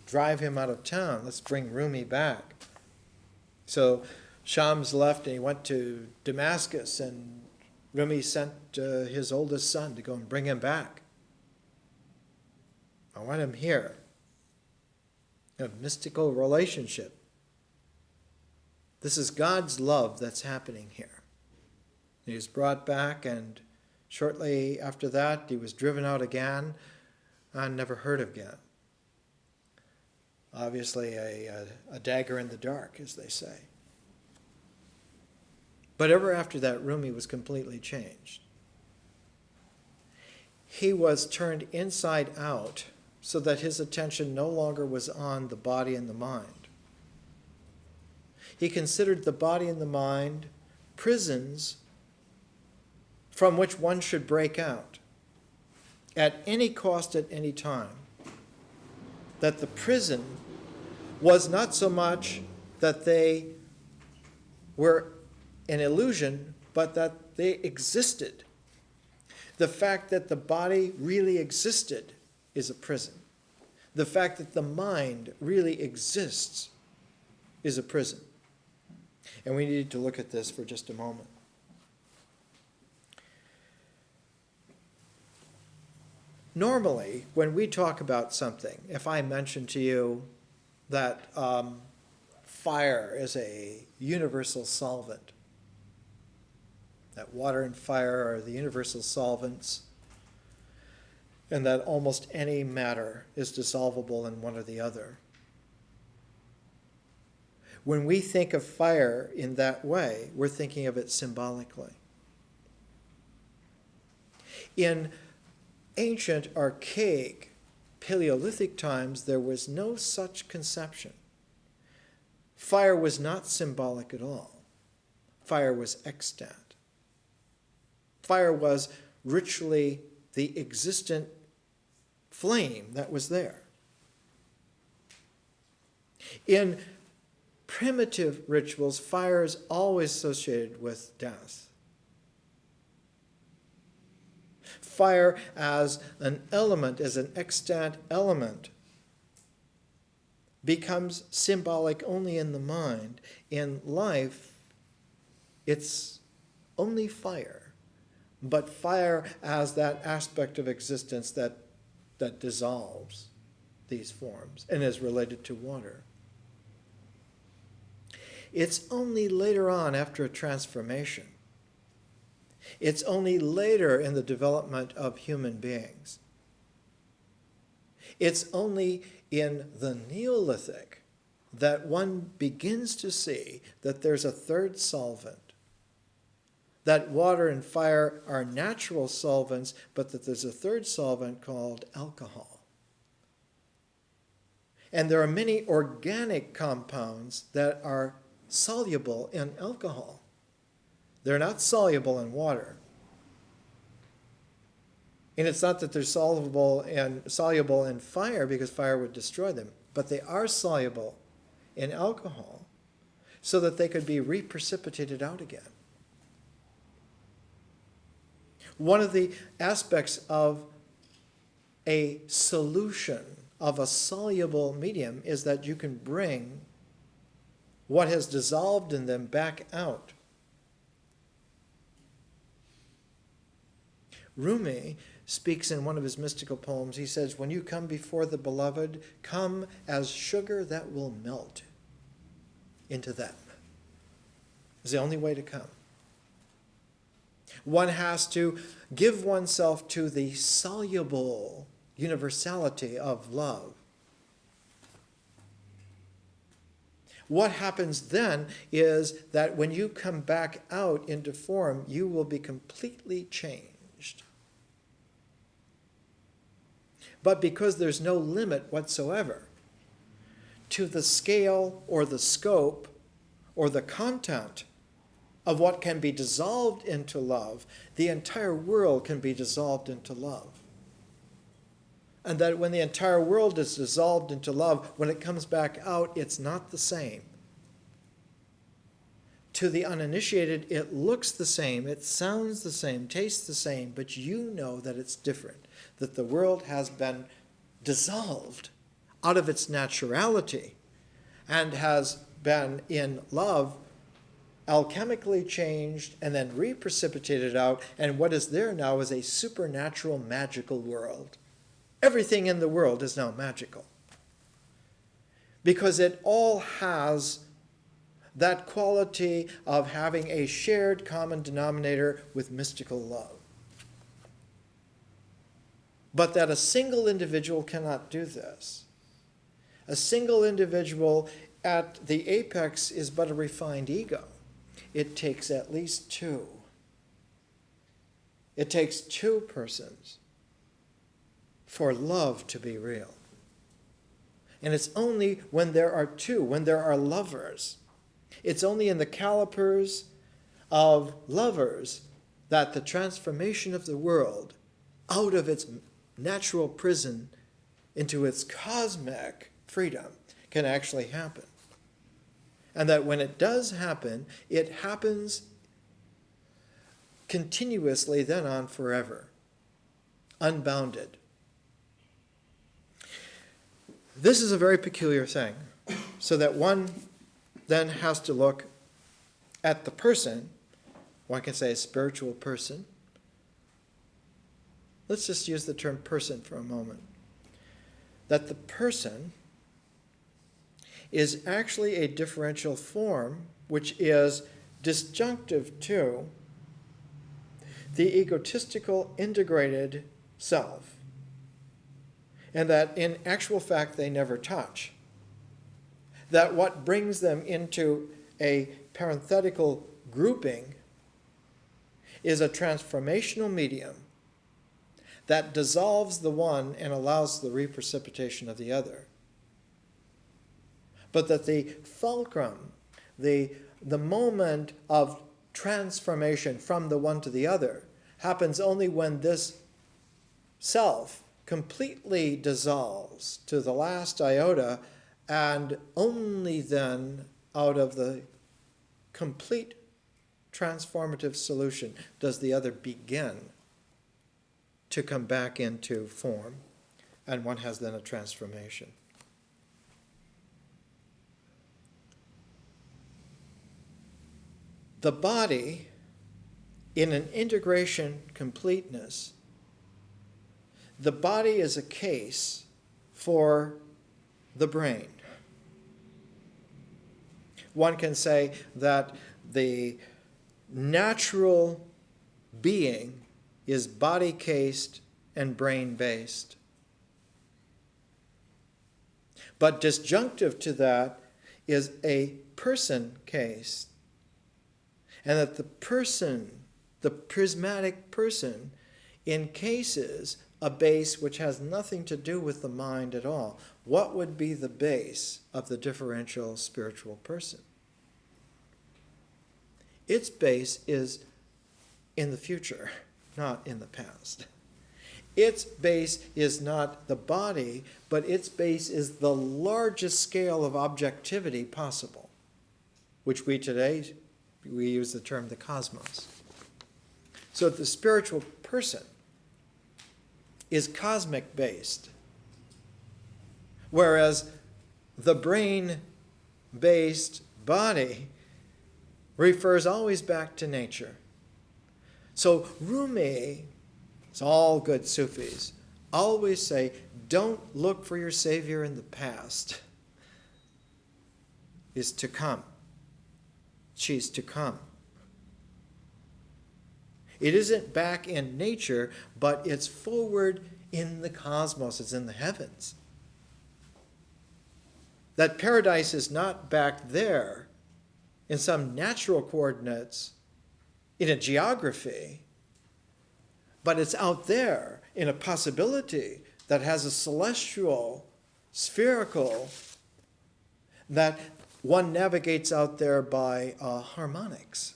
Drive him out of town. Let's bring Rumi back." So Shams left and he went to Damascus, and Rumi sent his oldest son to go and bring him back. "I want him here." A mystical relationship. This is God's love that's happening here. He was brought back, and shortly after that, he was driven out again and never heard of again. Obviously, a dagger in the dark, as they say. But ever after that, Rumi was completely changed. He was turned inside out so that his attention no longer was on the body and the mind. He considered the body and the mind prisons from which one should break out at any cost at any time. That the prison was not so much that they were an illusion, but that they existed. The fact that the body really existed is a prison. The fact that the mind really exists is a prison. And we need to look at this for just a moment. Normally, when we talk about something, if I mention to you that fire is a universal solvent, that water and fire are the universal solvents, and that almost any matter is dissolvable in one or the other. When we think of fire in that way, we're thinking of it symbolically. In ancient, archaic, Paleolithic times, there was no such conception. Fire was not symbolic at all. Fire was extant. Fire was ritually the existent flame that was there. In primitive rituals, fire is always associated with death. Fire as an element, as an extant element, becomes symbolic only in the mind. In life, it's only fire, but fire as that aspect of existence that dissolves these forms and is related to water. It's only later on, after a transformation, it's only later in the development of human beings, it's only in the Neolithic that one begins to see that there's a third solvent, that water and fire are natural solvents, but that there's a third solvent called alcohol. And there are many organic compounds that are soluble in alcohol. They're not soluble in water. And it's not that they're soluble in fire, because fire would destroy them, but they are soluble in alcohol so that they could be reprecipitated out again. One of the aspects of a solution of a soluble medium is that you can bring what has dissolved in them back out. Rumi speaks in one of his mystical poems. He says, when you come before the beloved, come as sugar that will melt into them. It's the only way to come. One has to give oneself to the soluble universality of love. What happens then is that when you come back out into form, you will be completely changed. But because there's no limit whatsoever to the scale or the scope or the content of what can be dissolved into love, the entire world can be dissolved into love. And that when the entire world is dissolved into love, when it comes back out, it's not the same. To the uninitiated, it looks the same, it sounds the same, tastes the same, but you know that it's different, that the world has been dissolved out of its naturality and has been in love alchemically changed and then reprecipitated out, and what is there now is a supernatural, magical world. Everything in the world is now magical because it all has that quality of having a shared common denominator with mystical love. But that a single individual cannot do this. A single individual at the apex is but a refined ego. It takes at least two. It takes two persons for love to be real. And it's only when there are two, when there are lovers, it's only in the calipers of lovers that the transformation of the world out of its natural prison into its cosmic freedom can actually happen. And that when it does happen, it happens continuously, then on forever, unbounded. This is a very peculiar thing, so that one then has to look at the person. One can say a spiritual person. Let's just use the term person for a moment. That the person is actually a differential form which is disjunctive to the egotistical integrated self, and that in actual fact they never touch. That what brings them into a parenthetical grouping is a transformational medium that dissolves the one and allows the reprecipitation of the other. But that the fulcrum, the moment of transformation from the one to the other, happens only when this self completely dissolves to the last iota, and only then, out of the complete transformative solution, does the other begin to come back into form, and one has then a transformation. The body, in an integration completeness, the body is a case for the brain. One can say that the natural being is body-cased and brain-based. But disjunctive to that is a person-cased. And that the person, the prismatic person, encases a base which has nothing to do with the mind at all. What would be the base of the differential spiritual person? Its base is in the future, not in the past. Its base is not the body, but its base is the largest scale of objectivity possible, which we use the term the cosmos. So the spiritual person is cosmic based, whereas the brain based body refers always back to nature. So Rumi, it's all good Sufis, always say, don't look for your savior in the past. Is to come. She's to come. It isn't back in nature, but it's forward in the cosmos, it's in the heavens. That paradise is not back there in some natural coordinates, in a geography, but it's out there in a possibility that has a celestial, spherical, that one navigates out there by harmonics,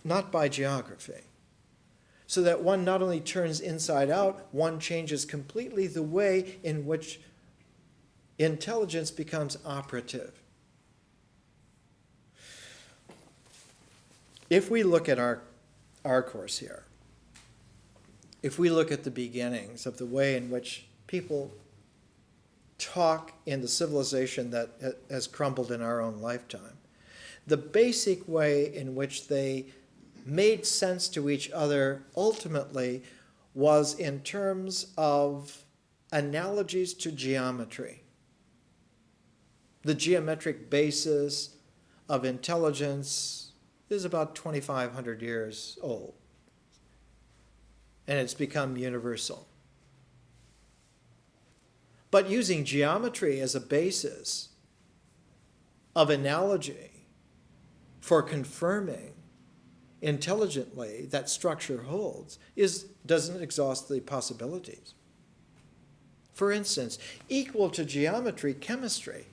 not by geography. So that one not only turns inside out, one changes completely the way in which intelligence becomes operative. If we look at our course here, if we look at the beginnings of the way in which people talk in the civilization that has crumbled in our own lifetime, the basic way in which they made sense to each other ultimately was in terms of analogies to geometry. The geometric basis of intelligence is about 2,500 years old, and it's become universal. But using geometry as a basis of analogy for confirming intelligently that structure holds doesn't exhaust the possibilities. For instance, equal to geometry, chemistry.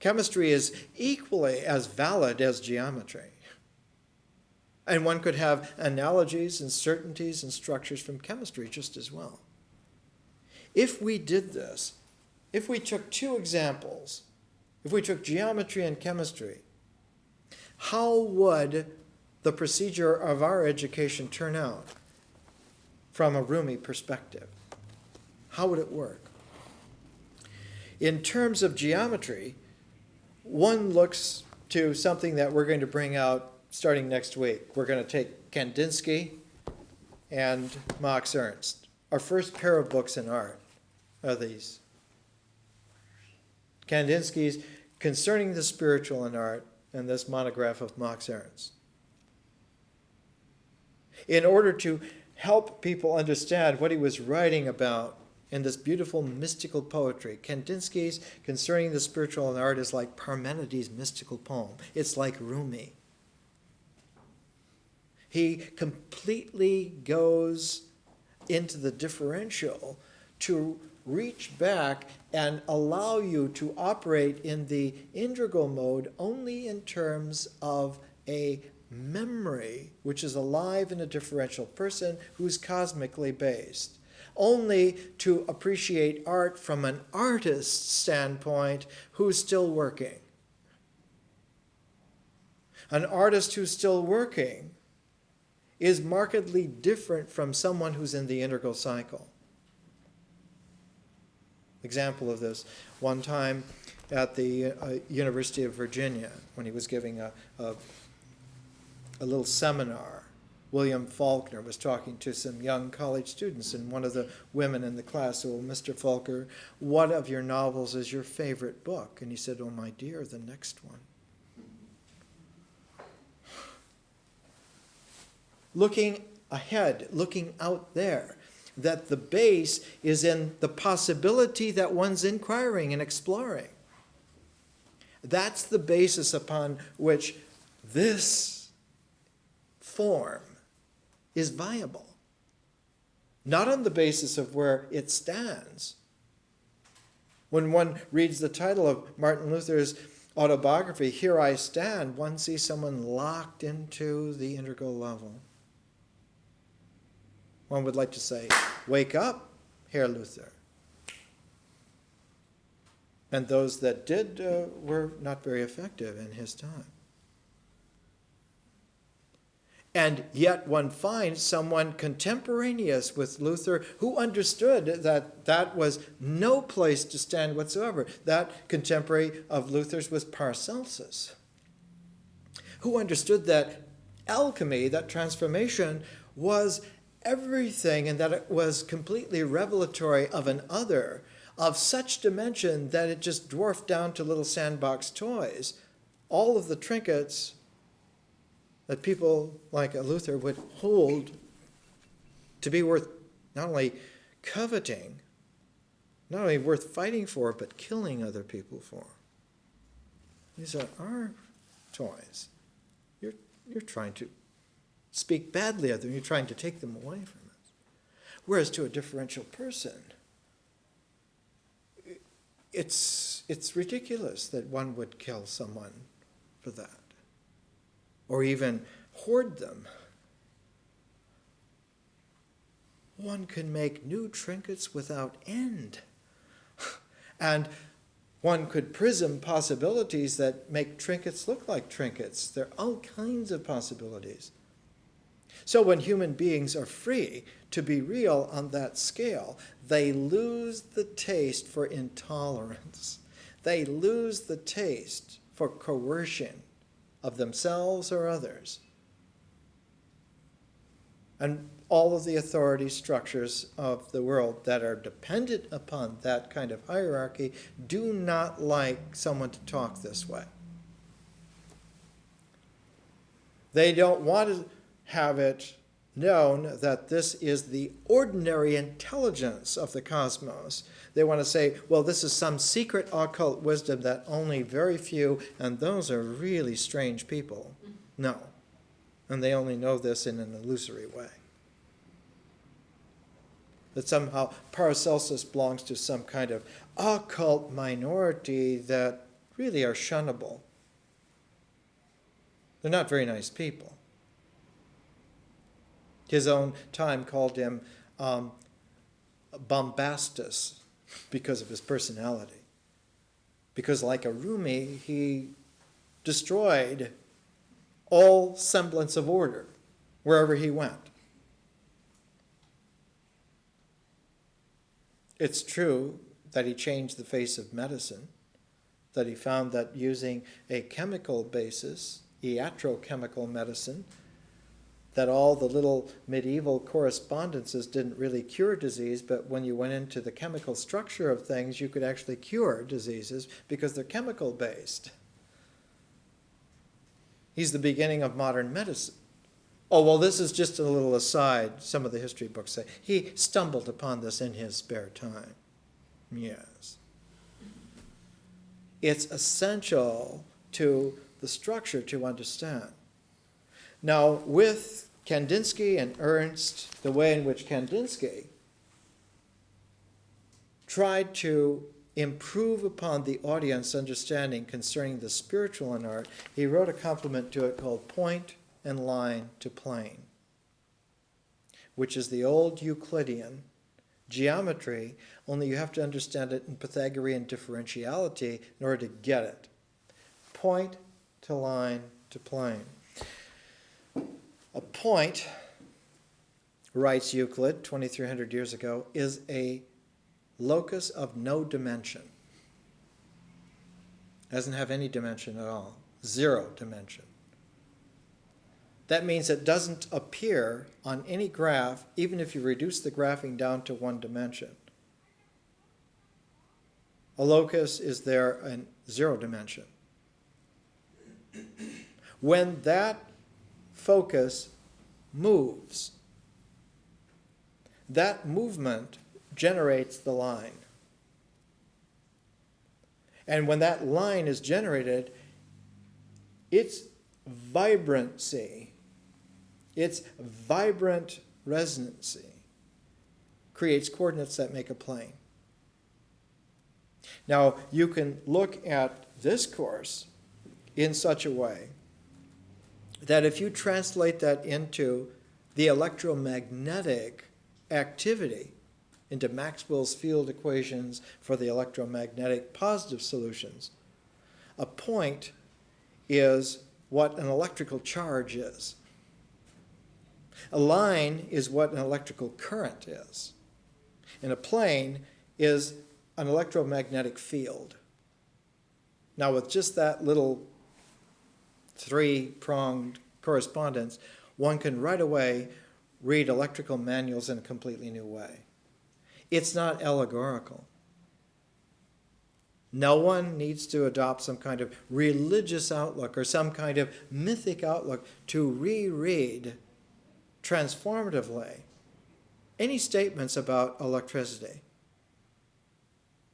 Chemistry is equally as valid as geometry. And one could have analogies and certainties and structures from chemistry just as well. If we did this, if we took two examples, if we took geometry and chemistry, how would the procedure of our education turn out from a Rumi perspective? How would it work? In terms of geometry, one looks to something that we're going to bring out starting next week. We're going to take Kandinsky and Max Ernst. Our first pair of books in art are these. Kandinsky's Concerning the Spiritual in Art, and this monograph of Max Ernst. In order to help people understand what he was writing about in this beautiful mystical poetry, Kandinsky's Concerning the Spiritual in Art is like Parmenides' mystical poem. It's like Rumi. He completely goes into the differential to reach back and allow you to operate in the integral mode only in terms of a memory which is alive in a differential person who's cosmically based. Only to appreciate art from an artist's standpoint who's still working. An artist who's still working is markedly different from someone who's in the integral cycle. Example of this, one time at the University of Virginia, when he was giving a little seminar, William Faulkner was talking to some young college students, and one of the women in the class said, "Well, Mr. Faulkner, what of your novels is your favorite book?" And he said, "Oh, my dear, the next one." Looking ahead, looking out there, that the base is in the possibility that one's inquiring and exploring. That's the basis upon which this form is viable. Not on the basis of where it stands. When one reads the title of Martin Luther's autobiography, Here I Stand, one sees someone locked into the integral level. One would like to say, wake up, Herr Luther. And those that did were not very effective in his time. And yet one finds someone contemporaneous with Luther who understood that that was no place to stand whatsoever. That contemporary of Luther's was Paracelsus, who understood that alchemy, that transformation, was everything, and that it was completely revelatory of an other of such dimension that it just dwarfed down to little sandbox toys. All of the trinkets that people like Luther would hold to be worth not only coveting, not only worth fighting for, but killing other people for. These are our toys. You're trying to speak badly of them. You're trying to take them away from us. Whereas to a differential person, it's ridiculous that one would kill someone for that, or even hoard them. One can make new trinkets without end. And one could prism possibilities that make trinkets look like trinkets. There are all kinds of possibilities. So when human beings are free to be real on that scale, they lose the taste for intolerance. They lose the taste for coercion of themselves or others. And all of the authority structures of the world that are dependent upon that kind of hierarchy do not like someone to talk this way. They don't want to have it known that this is the ordinary intelligence of the cosmos. They want to say, well, this is some secret occult wisdom that only very few, and those are really strange people, know. And they only know this in an illusory way. That somehow Paracelsus belongs to some kind of occult minority that really are shunnable. They're not very nice people. His own time called him bombastus because of his personality. Because like a Rumi, he destroyed all semblance of order wherever he went. It's true that he changed the face of medicine, that he found that using a chemical basis, iatrochemical medicine, that all the little medieval correspondences didn't really cure disease, but when you went into the chemical structure of things, you could actually cure diseases because they're chemical based. He's the beginning of modern medicine. Oh, well, this is just a little aside, some of the history books say. He stumbled upon this in his spare time. Yes. It's essential to the structure to understand. Now, with Kandinsky and Ernst, the way in which Kandinsky tried to improve upon the audience understanding concerning the spiritual in art, he wrote a complement to it called Point and Line to Plane, which is the old Euclidean geometry, only you have to understand it in Pythagorean differentiality in order to get it. Point to line to plane. A point, writes Euclid 2,300 years ago, is a locus of no dimension. Doesn't have any dimension at all. 0 dimension. That means it doesn't appear on any graph, even if you reduce the graphing down to 1 dimension. A locus is there in 0 dimension. When that focus moves, that movement generates the line. And when that line is generated, its vibrancy, its vibrant resonancy creates coordinates that make a plane. Now, you can look at this course in such a way that if you translate that into the electromagnetic activity, into Maxwell's field equations for the electromagnetic positive solutions, a point is what an electrical charge is. A line is what an electrical current is. And a plane is an electromagnetic field. Now, with just that little 3-pronged correspondence, one can right away read electrical manuals in a completely new way. It's not allegorical. No one needs to adopt some kind of religious outlook or some kind of mythic outlook to reread transformatively any statements about electricity.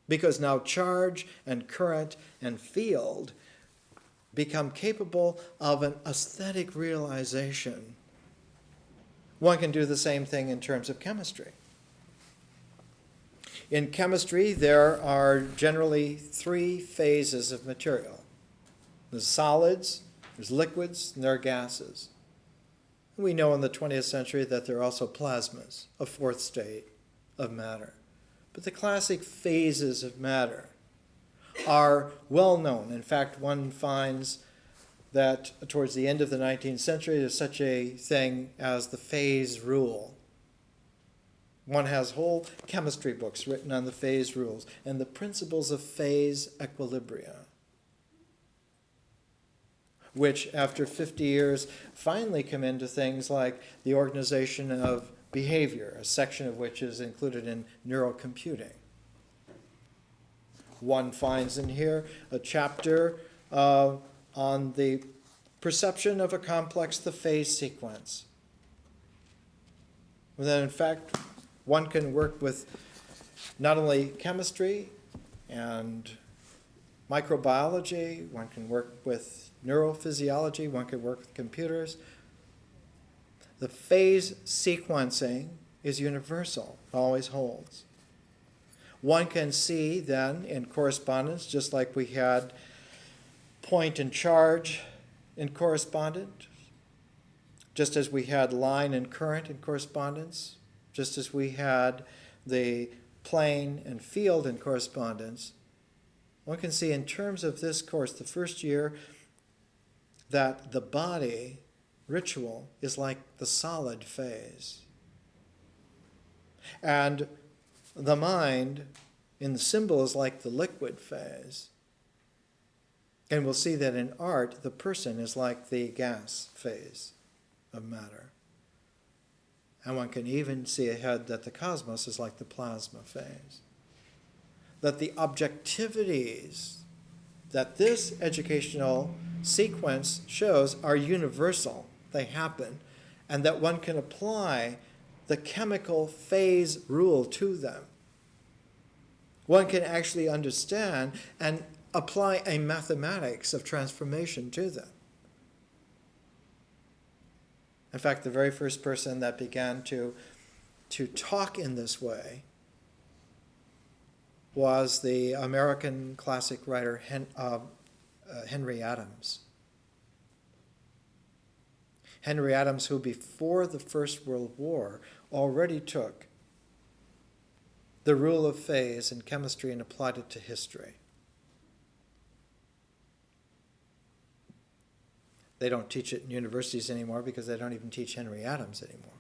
Because now charge and current and field become capable of an aesthetic realization. One can do the same thing in terms of chemistry. In chemistry, there are generally 3 phases of material. There's solids, there's liquids, and there are gases. We know in the 20th century that there are also plasmas, a 4th state of matter. But the classic phases of matter are well known. In fact, one finds that towards the end of the 19th century, there's such a thing as the phase rule. One has whole chemistry books written on the phase rules and the principles of phase equilibria, which after 50 years finally come into things like the organization of behavior, a section of which is included in neurocomputing. One finds in here a chapter on the perception of a complex, the phase sequence. And then, in fact, one can work with not only chemistry and microbiology, one can work with neurophysiology, one can work with computers. The phase sequencing is universal, always holds. One can see then in correspondence, just like we had point and charge in correspondence, just as we had line and current in correspondence, just as we had the plane and field in correspondence, one can see in terms of this course, the first year, that the body ritual is like the solid phase. And the mind in the symbol is like the liquid phase. And we'll see that in art, the person is like the gas phase of matter. And one can even see ahead that the cosmos is like the plasma phase. That the objectivities that this educational sequence shows are universal. They happen. And that one can apply the chemical phase rule to them. One can actually understand and apply a mathematics of transformation to them. In fact, the very first person that began to talk in this way was the American classic writer Henry Adams. Henry Adams, who before the First World War already took the rule of phase in chemistry and applied it to history. They don't teach it in universities anymore because they don't even teach Henry Adams anymore.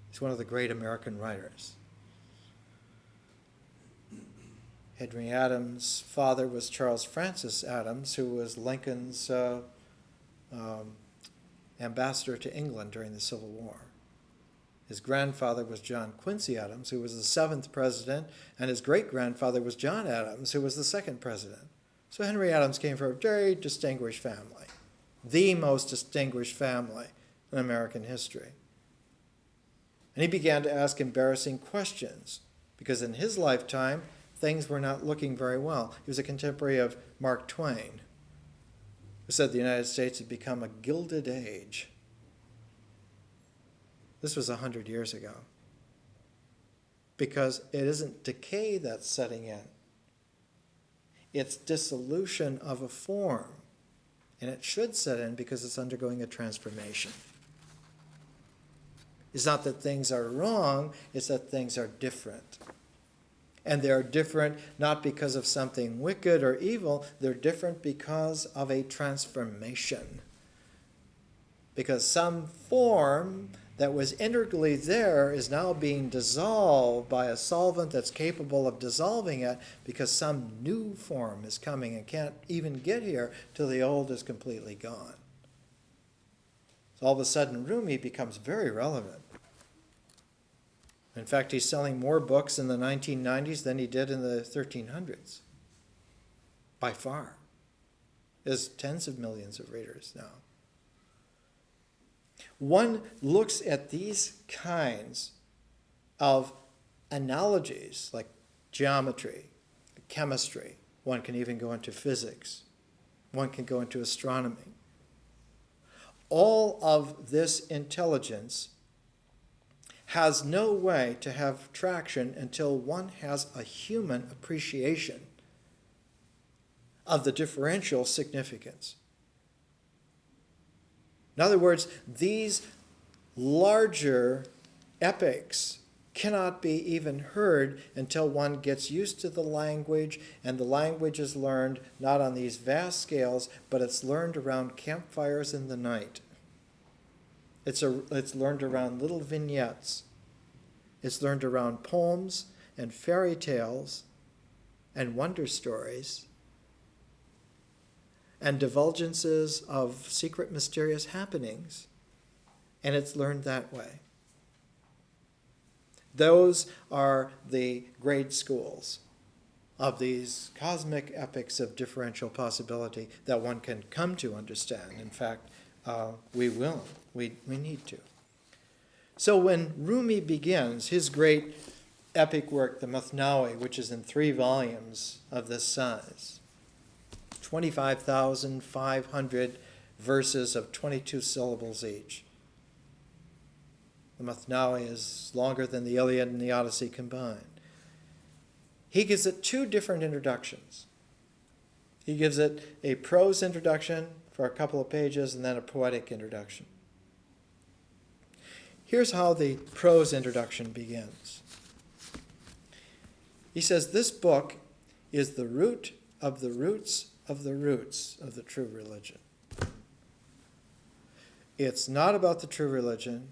He's one of the great American writers. Henry Adams' father was Charles Francis Adams, who was Lincoln's ambassador to England during the Civil War. His grandfather was John Quincy Adams, who was the 7th president, and his great-grandfather was John Adams, who was the 2nd president. So Henry Adams came from a very distinguished family, the most distinguished family in American history. And he began to ask embarrassing questions, because in his lifetime, things were not looking very well. He was a contemporary of Mark Twain, who said the United States had become a gilded age. This was 100 years ago. Because it isn't decay that's setting in. It's dissolution of a form. And it should set in because it's undergoing a transformation. It's not that things are wrong, it's that things are different. And they're different not because of something wicked or evil, they're different because of a transformation. Because some form that was integrally there is now being dissolved by a solvent that's capable of dissolving it because some new form is coming and can't even get here till the old is completely gone. So all of a sudden Rumi becomes very relevant. In fact, he's selling more books in the 1990s than he did in the 1300s. By far. There's tens of millions of readers now. One looks at these kinds of analogies, like geometry, chemistry. One can even go into physics. One can go into astronomy. All of this intelligence has no way to have traction until one has a human appreciation of the differential significance. In other words, these larger epics cannot be even heard until one gets used to the language, and the language is learned not on these vast scales, but it's learned around campfires in the night. It's learned around little vignettes. It's learned around poems and fairy tales and wonder stories and divulgences of secret, mysterious happenings. And it's learned that way. Those are the grade schools of these cosmic epics of differential possibility that one can come to understand. In fact, we will. We need to. So when Rumi begins his great epic work, the Mathnawi, which is in 3 volumes of this size, 25,500 verses of 22 syllables each. The Mathnawi is longer than the Iliad and the Odyssey combined. He gives it 2 different introductions. He gives it a prose introduction for a couple of pages and then a poetic introduction. Here's how the prose introduction begins. He says, this book is the root of the roots of the roots of the true religion. It's not about the true religion.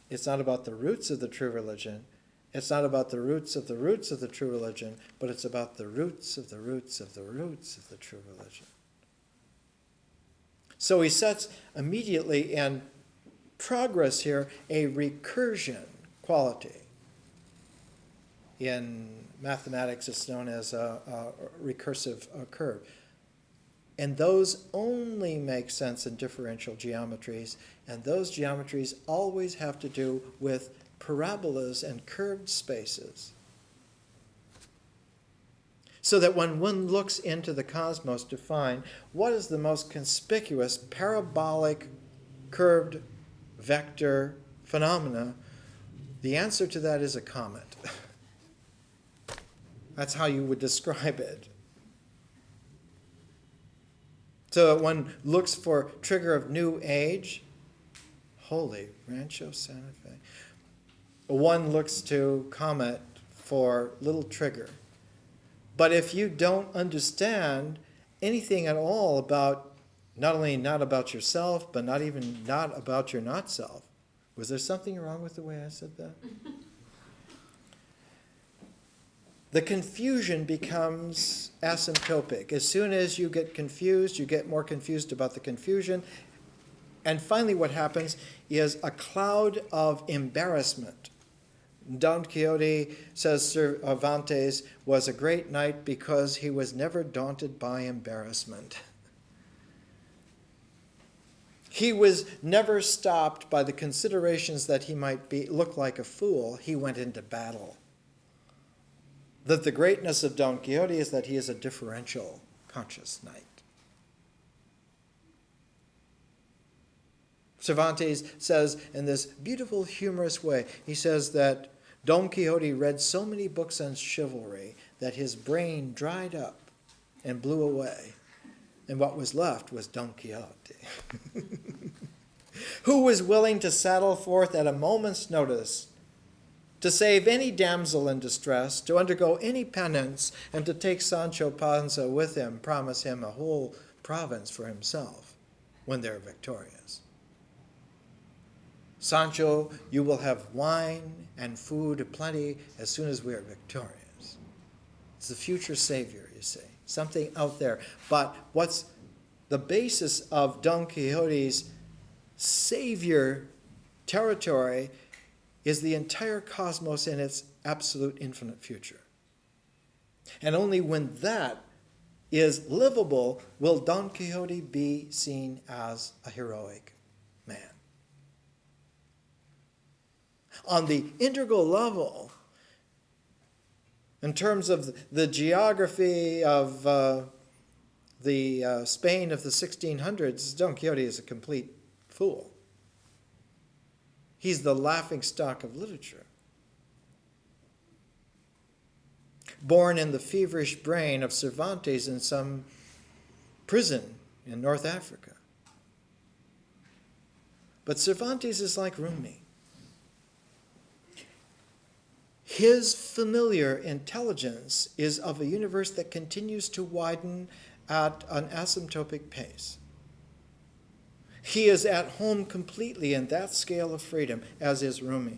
It's not about the roots of the true religion. It's not about the roots of the roots of the true religion, but it's about the roots of the roots of the roots of the true religion. So he sets immediately in progress here a recursion quality. In mathematics, it's known as a recursive curve. And those only make sense in differential geometries, and those geometries always have to do with parabolas and curved spaces. So that when one looks into the cosmos to find what is the most conspicuous parabolic curved vector phenomena, the answer to that is a comet. That's how you would describe it. So one looks for trigger of new age, holy, Rancho Santa Fe. One looks to comet for little trigger. But if you don't understand anything at all about, not only not about yourself, but not even not about your not self, was there something wrong with the way I said that? The confusion becomes asymptotic. As soon as you get confused, you get more confused about the confusion. And finally what happens is a cloud of embarrassment. Don Quixote, says Cervantes, was a great knight because he was never daunted by embarrassment. He was never stopped by the considerations that he might look like a fool. He went into battle. That the greatness of Don Quixote is that he is a differential conscious knight. Cervantes says in this beautiful, humorous way, he says that Don Quixote read so many books on chivalry that his brain dried up and blew away, and what was left was Don Quixote, who was willing to saddle forth at a moment's notice to save any damsel in distress, to undergo any penance, and to take Sancho Panza with him, promise him a whole province for himself when they're victorious. Sancho, you will have wine and food aplenty as soon as we are victorious. It's the future savior, you see, something out there. But what's the basis of Don Quixote's savior territory is the entire cosmos in its absolute infinite future. And only when that is livable will Don Quixote be seen as a heroic man. On the integral level, in terms of the geography of the Spain of the 1600s, Don Quixote is a complete fool. He's the laughingstock of literature. Born in the feverish brain of Cervantes in some prison in North Africa. But Cervantes is like Rumi. His familiar intelligence is of a universe that continues to widen at an asymptotic pace. He is at home completely in that scale of freedom, as is Rumi.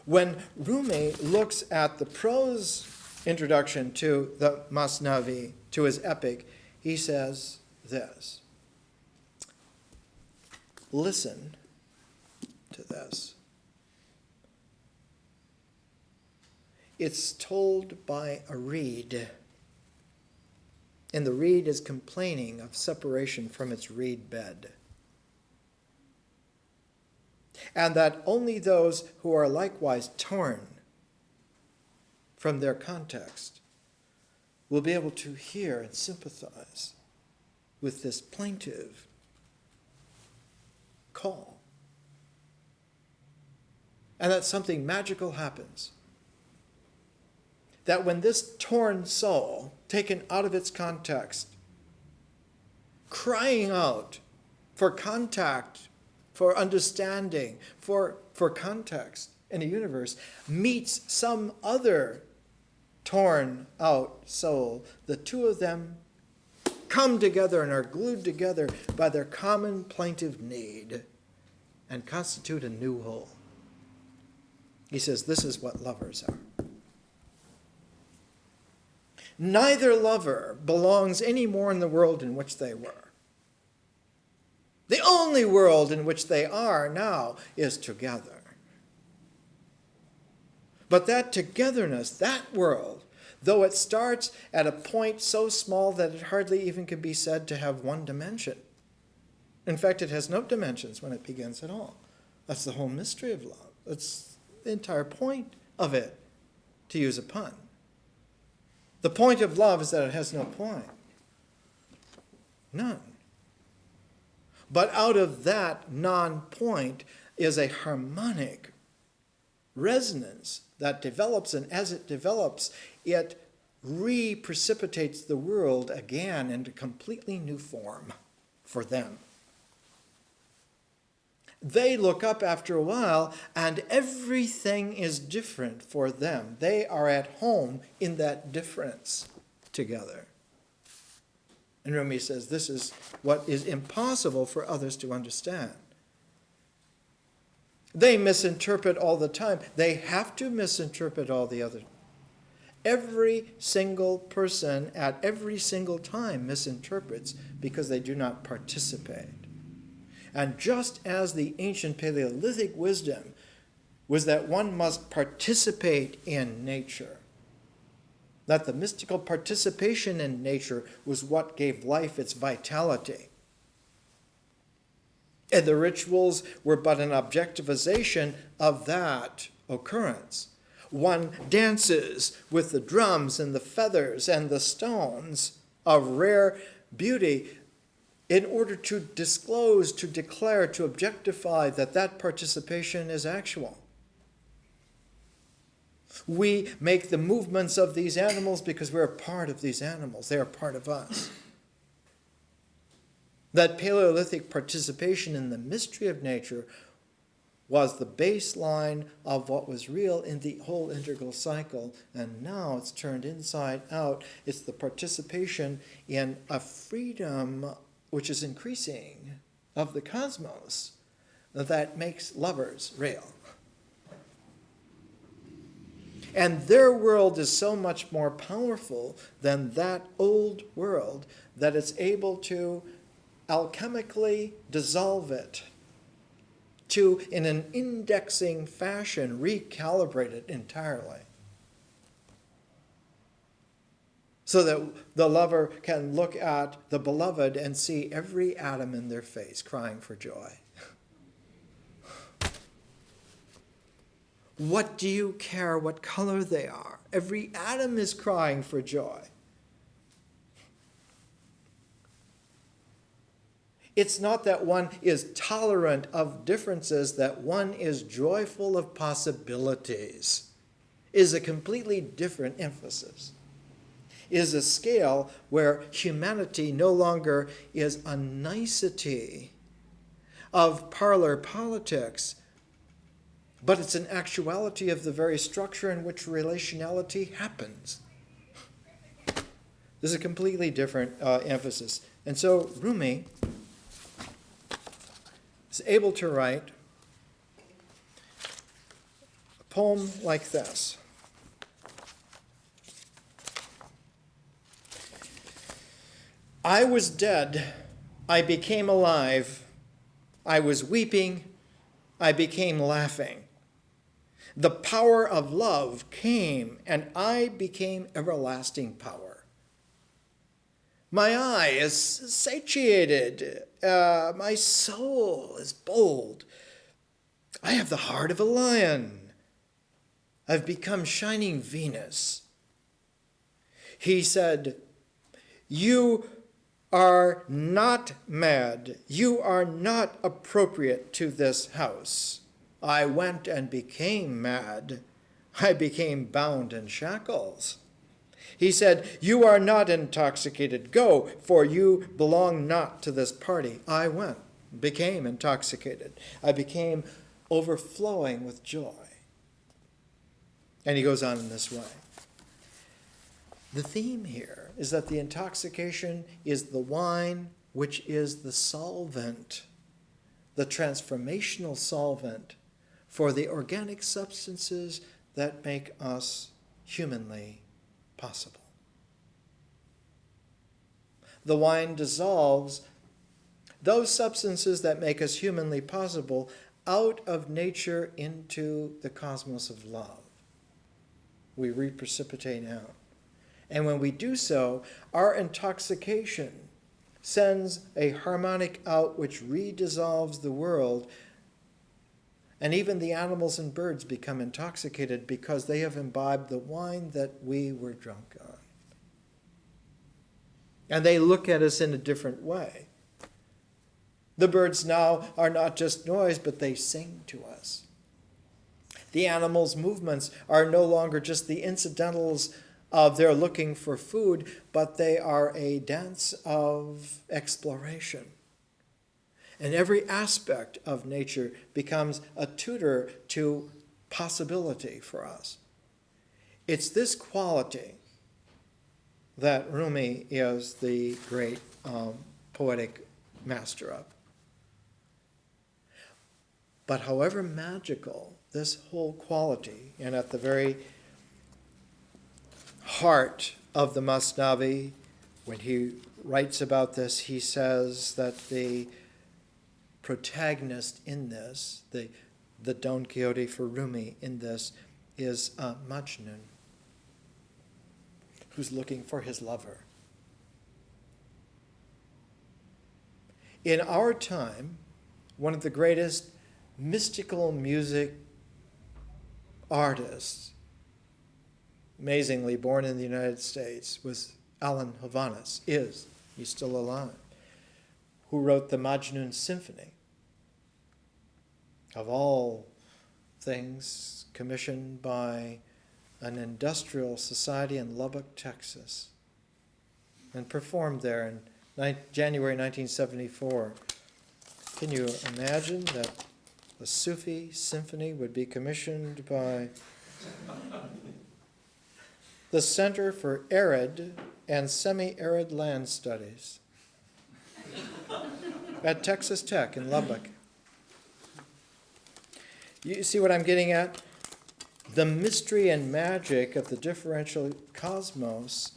When Rumi looks at the prose introduction to the Masnavi, to his epic, he says this. Listen to this. It's told by a reed, and the reed is complaining of separation from its reed bed. And that only those who are likewise torn from their context will be able to hear and sympathize with this plaintive call. And that something magical happens. That when this torn soul, taken out of its context, crying out for contact, for understanding, for context in a universe, meets some other torn out soul, the two of them come together and are glued together by their common plaintive need and constitute a new whole. He says, this is what lovers are. Neither lover belongs any more in the world in which they were. The only world in which they are now is together. But that togetherness, that world, though it starts at a point so small that it hardly even can be said to have one dimension. In fact, it has no dimensions when it begins at all. That's the whole mystery of love. That's the entire point of it, to use a pun. The point of love is that it has no point. None. But out of that non-point is a harmonic resonance that develops, and as it develops, it re-precipitates the world again into completely new form for them. They look up after a while, and everything is different for them. They are at home in that difference together. And Rumi says this is what is impossible for others to understand. They misinterpret all the time. They have to misinterpret all the other. Every single person at every single time misinterprets because they do not participate. And just as the ancient Paleolithic wisdom was that one must participate in nature, that the mystical participation in nature was what gave life its vitality. And the rituals were but an objectivization of that occurrence. One dances with the drums and the feathers and the stones of rare beauty in order to disclose, to declare, to objectify that that participation is actual. We make the movements of these animals because we're a part of these animals. They are part of us. That Paleolithic participation in the mystery of nature was the baseline of what was real in the whole integral cycle, and now it's turned inside out. It's the participation in a freedom which is increasing of the cosmos that makes lovers real. And their world is so much more powerful than that old world that it's able to alchemically dissolve it, to, in an indexing fashion, recalibrate it entirely. So that the lover can look at the beloved and see every atom in their face crying for joy. What do you care what color they are? Every atom is crying for joy. It's not that one is tolerant of differences, that one is joyful of possibilities. It is a completely different emphasis. It is a scale where humanity no longer is a nicety of parlor politics, but it's an actuality of the very structure in which relationality happens. This is a completely different emphasis. And so Rumi is able to write a poem like this. I was dead, I became alive. I was weeping, I became laughing. The power of love came, and I became everlasting power. My eye is satiated. My soul is bold. I have the heart of a lion. I've become shining Venus. He said, you are not mad. You are not appropriate to this house. I went and became mad. I became bound in shackles. He said, you are not intoxicated. Go, for you belong not to this party. I went, became intoxicated. I became overflowing with joy. And he goes on in this way. The theme here is that the intoxication is the wine, which is the solvent, the transformational solvent for the organic substances that make us humanly possible. The wine dissolves those substances that make us humanly possible out of nature into the cosmos of love. we reprecipitate out. And when we do so, our intoxication sends a harmonic out which redissolves the world. And even the animals and birds become intoxicated because they have imbibed the wine that we were drunk on. And they look at us in a different way. The birds now are not just noise, but they sing to us. The animals' movements are no longer just the incidentals of their looking for food, but they are a dance of exploration. And every aspect of nature becomes a tutor to possibility for us. It's this quality that Rumi is the great poetic master of. But however magical this whole quality, and at the very heart of the Masnavi, when he writes about this, he says that the protagonist in this, the Don Quixote for Rumi in this, is Majnun, who's looking for his lover. In our time, one of the greatest mystical music artists, amazingly born in the United States, was Alan Hovhaness, he's still alive, who wrote the Majnun Symphony. Of all things, commissioned by an industrial society in Lubbock, Texas, and performed there in January 1974. Can you imagine that a Sufi symphony would be commissioned by the Center for Arid and Semi-Arid Land Studies at Texas Tech in Lubbock? You see what I'm getting at? The mystery and magic of the differential cosmos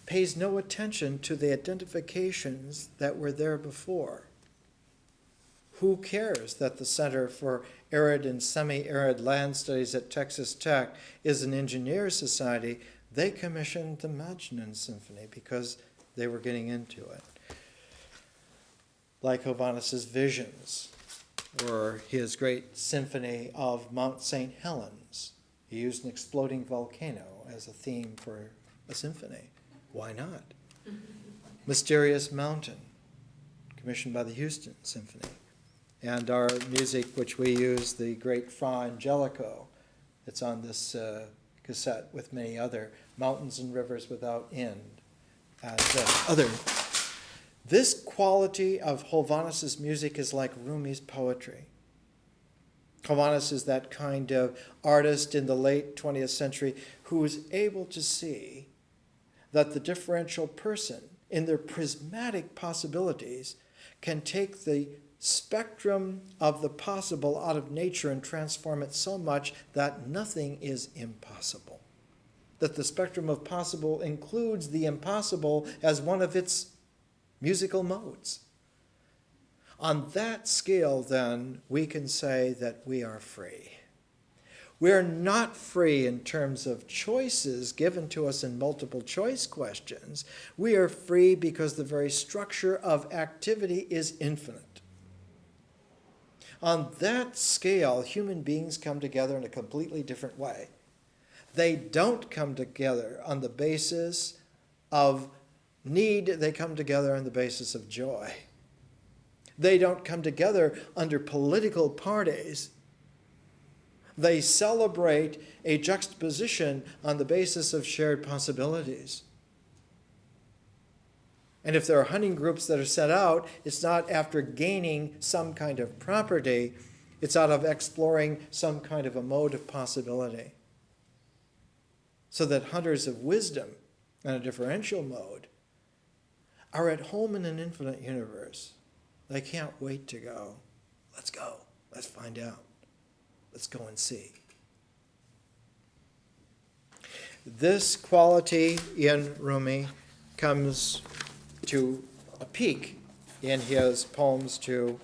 pays no attention to the identifications that were there before. Who cares that the Center for Arid and Semi-Arid Land Studies at Texas Tech is an engineer society? They commissioned the Majnun Symphony because they were getting into it. Like Hovhannes' Visions, or his great symphony of Mount St. Helens. He used an exploding volcano as a theme for a symphony. Why not? Mysterious Mountain, commissioned by the Houston Symphony. And our music, which we use, the great Fra Angelico, it's on this cassette with many other, Mountains and Rivers Without End, as other. This quality of Hovhannes' music is like Rumi's poetry. Hovhannes is that kind of artist in the late 20th century who was able to see that the differential person, in their prismatic possibilities, can take the spectrum of the possible out of nature and transform it so much that nothing is impossible. That the spectrum of possible includes the impossible as one of its musical modes. On that scale, then, we can say that we are free. We're not free in terms of choices given to us in multiple choice questions. We are free because the very structure of activity is infinite. On that scale, human beings come together in a completely different way. They don't come together on the basis of need, they come together on the basis of joy. They don't come together under political parties. They celebrate a juxtaposition on the basis of shared possibilities. And if there are hunting groups that are set out, it's not after gaining some kind of property, it's out of exploring some kind of a mode of possibility. So that hunters of wisdom and a differential mode are at home in an infinite universe. They can't wait to go. Let's go. Let's find out. Let's go and see. This quality in Rumi comes to a peak in his poems to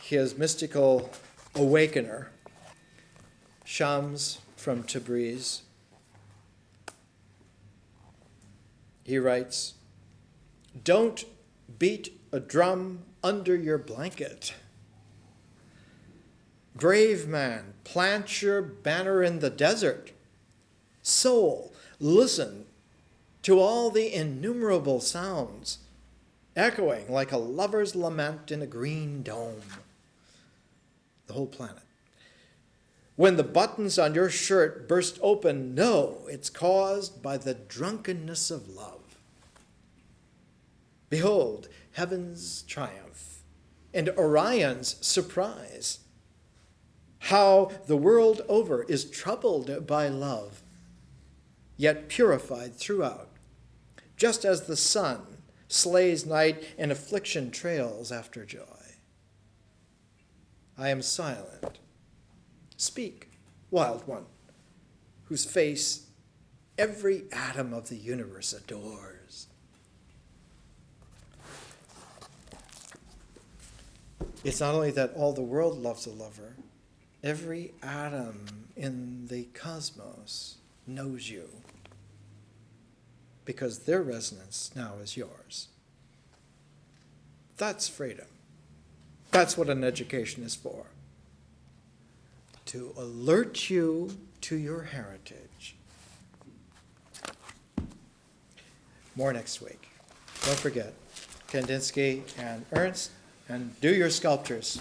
his mystical awakener, Shams from Tabriz. He writes, "Don't beat a drum under your blanket. Brave man, plant your banner in the desert. Soul, listen to all the innumerable sounds, echoing like a lover's lament in a green dome." The whole planet. When the buttons on your shirt burst open, know it's caused by the drunkenness of love. Behold heaven's triumph and Orion's surprise. How the world over is troubled by love, yet purified throughout, just as the sun slays night and affliction trails after joy. I am silent. Speak, wild one, whose face every atom of the universe adores. It's not only that all the world loves a lover, every atom in the cosmos knows you, because their resonance now is yours. That's freedom. That's what an education is for. To alert you to your heritage. More next week. Don't forget, Kandinsky and Ernst, and do your sculptures.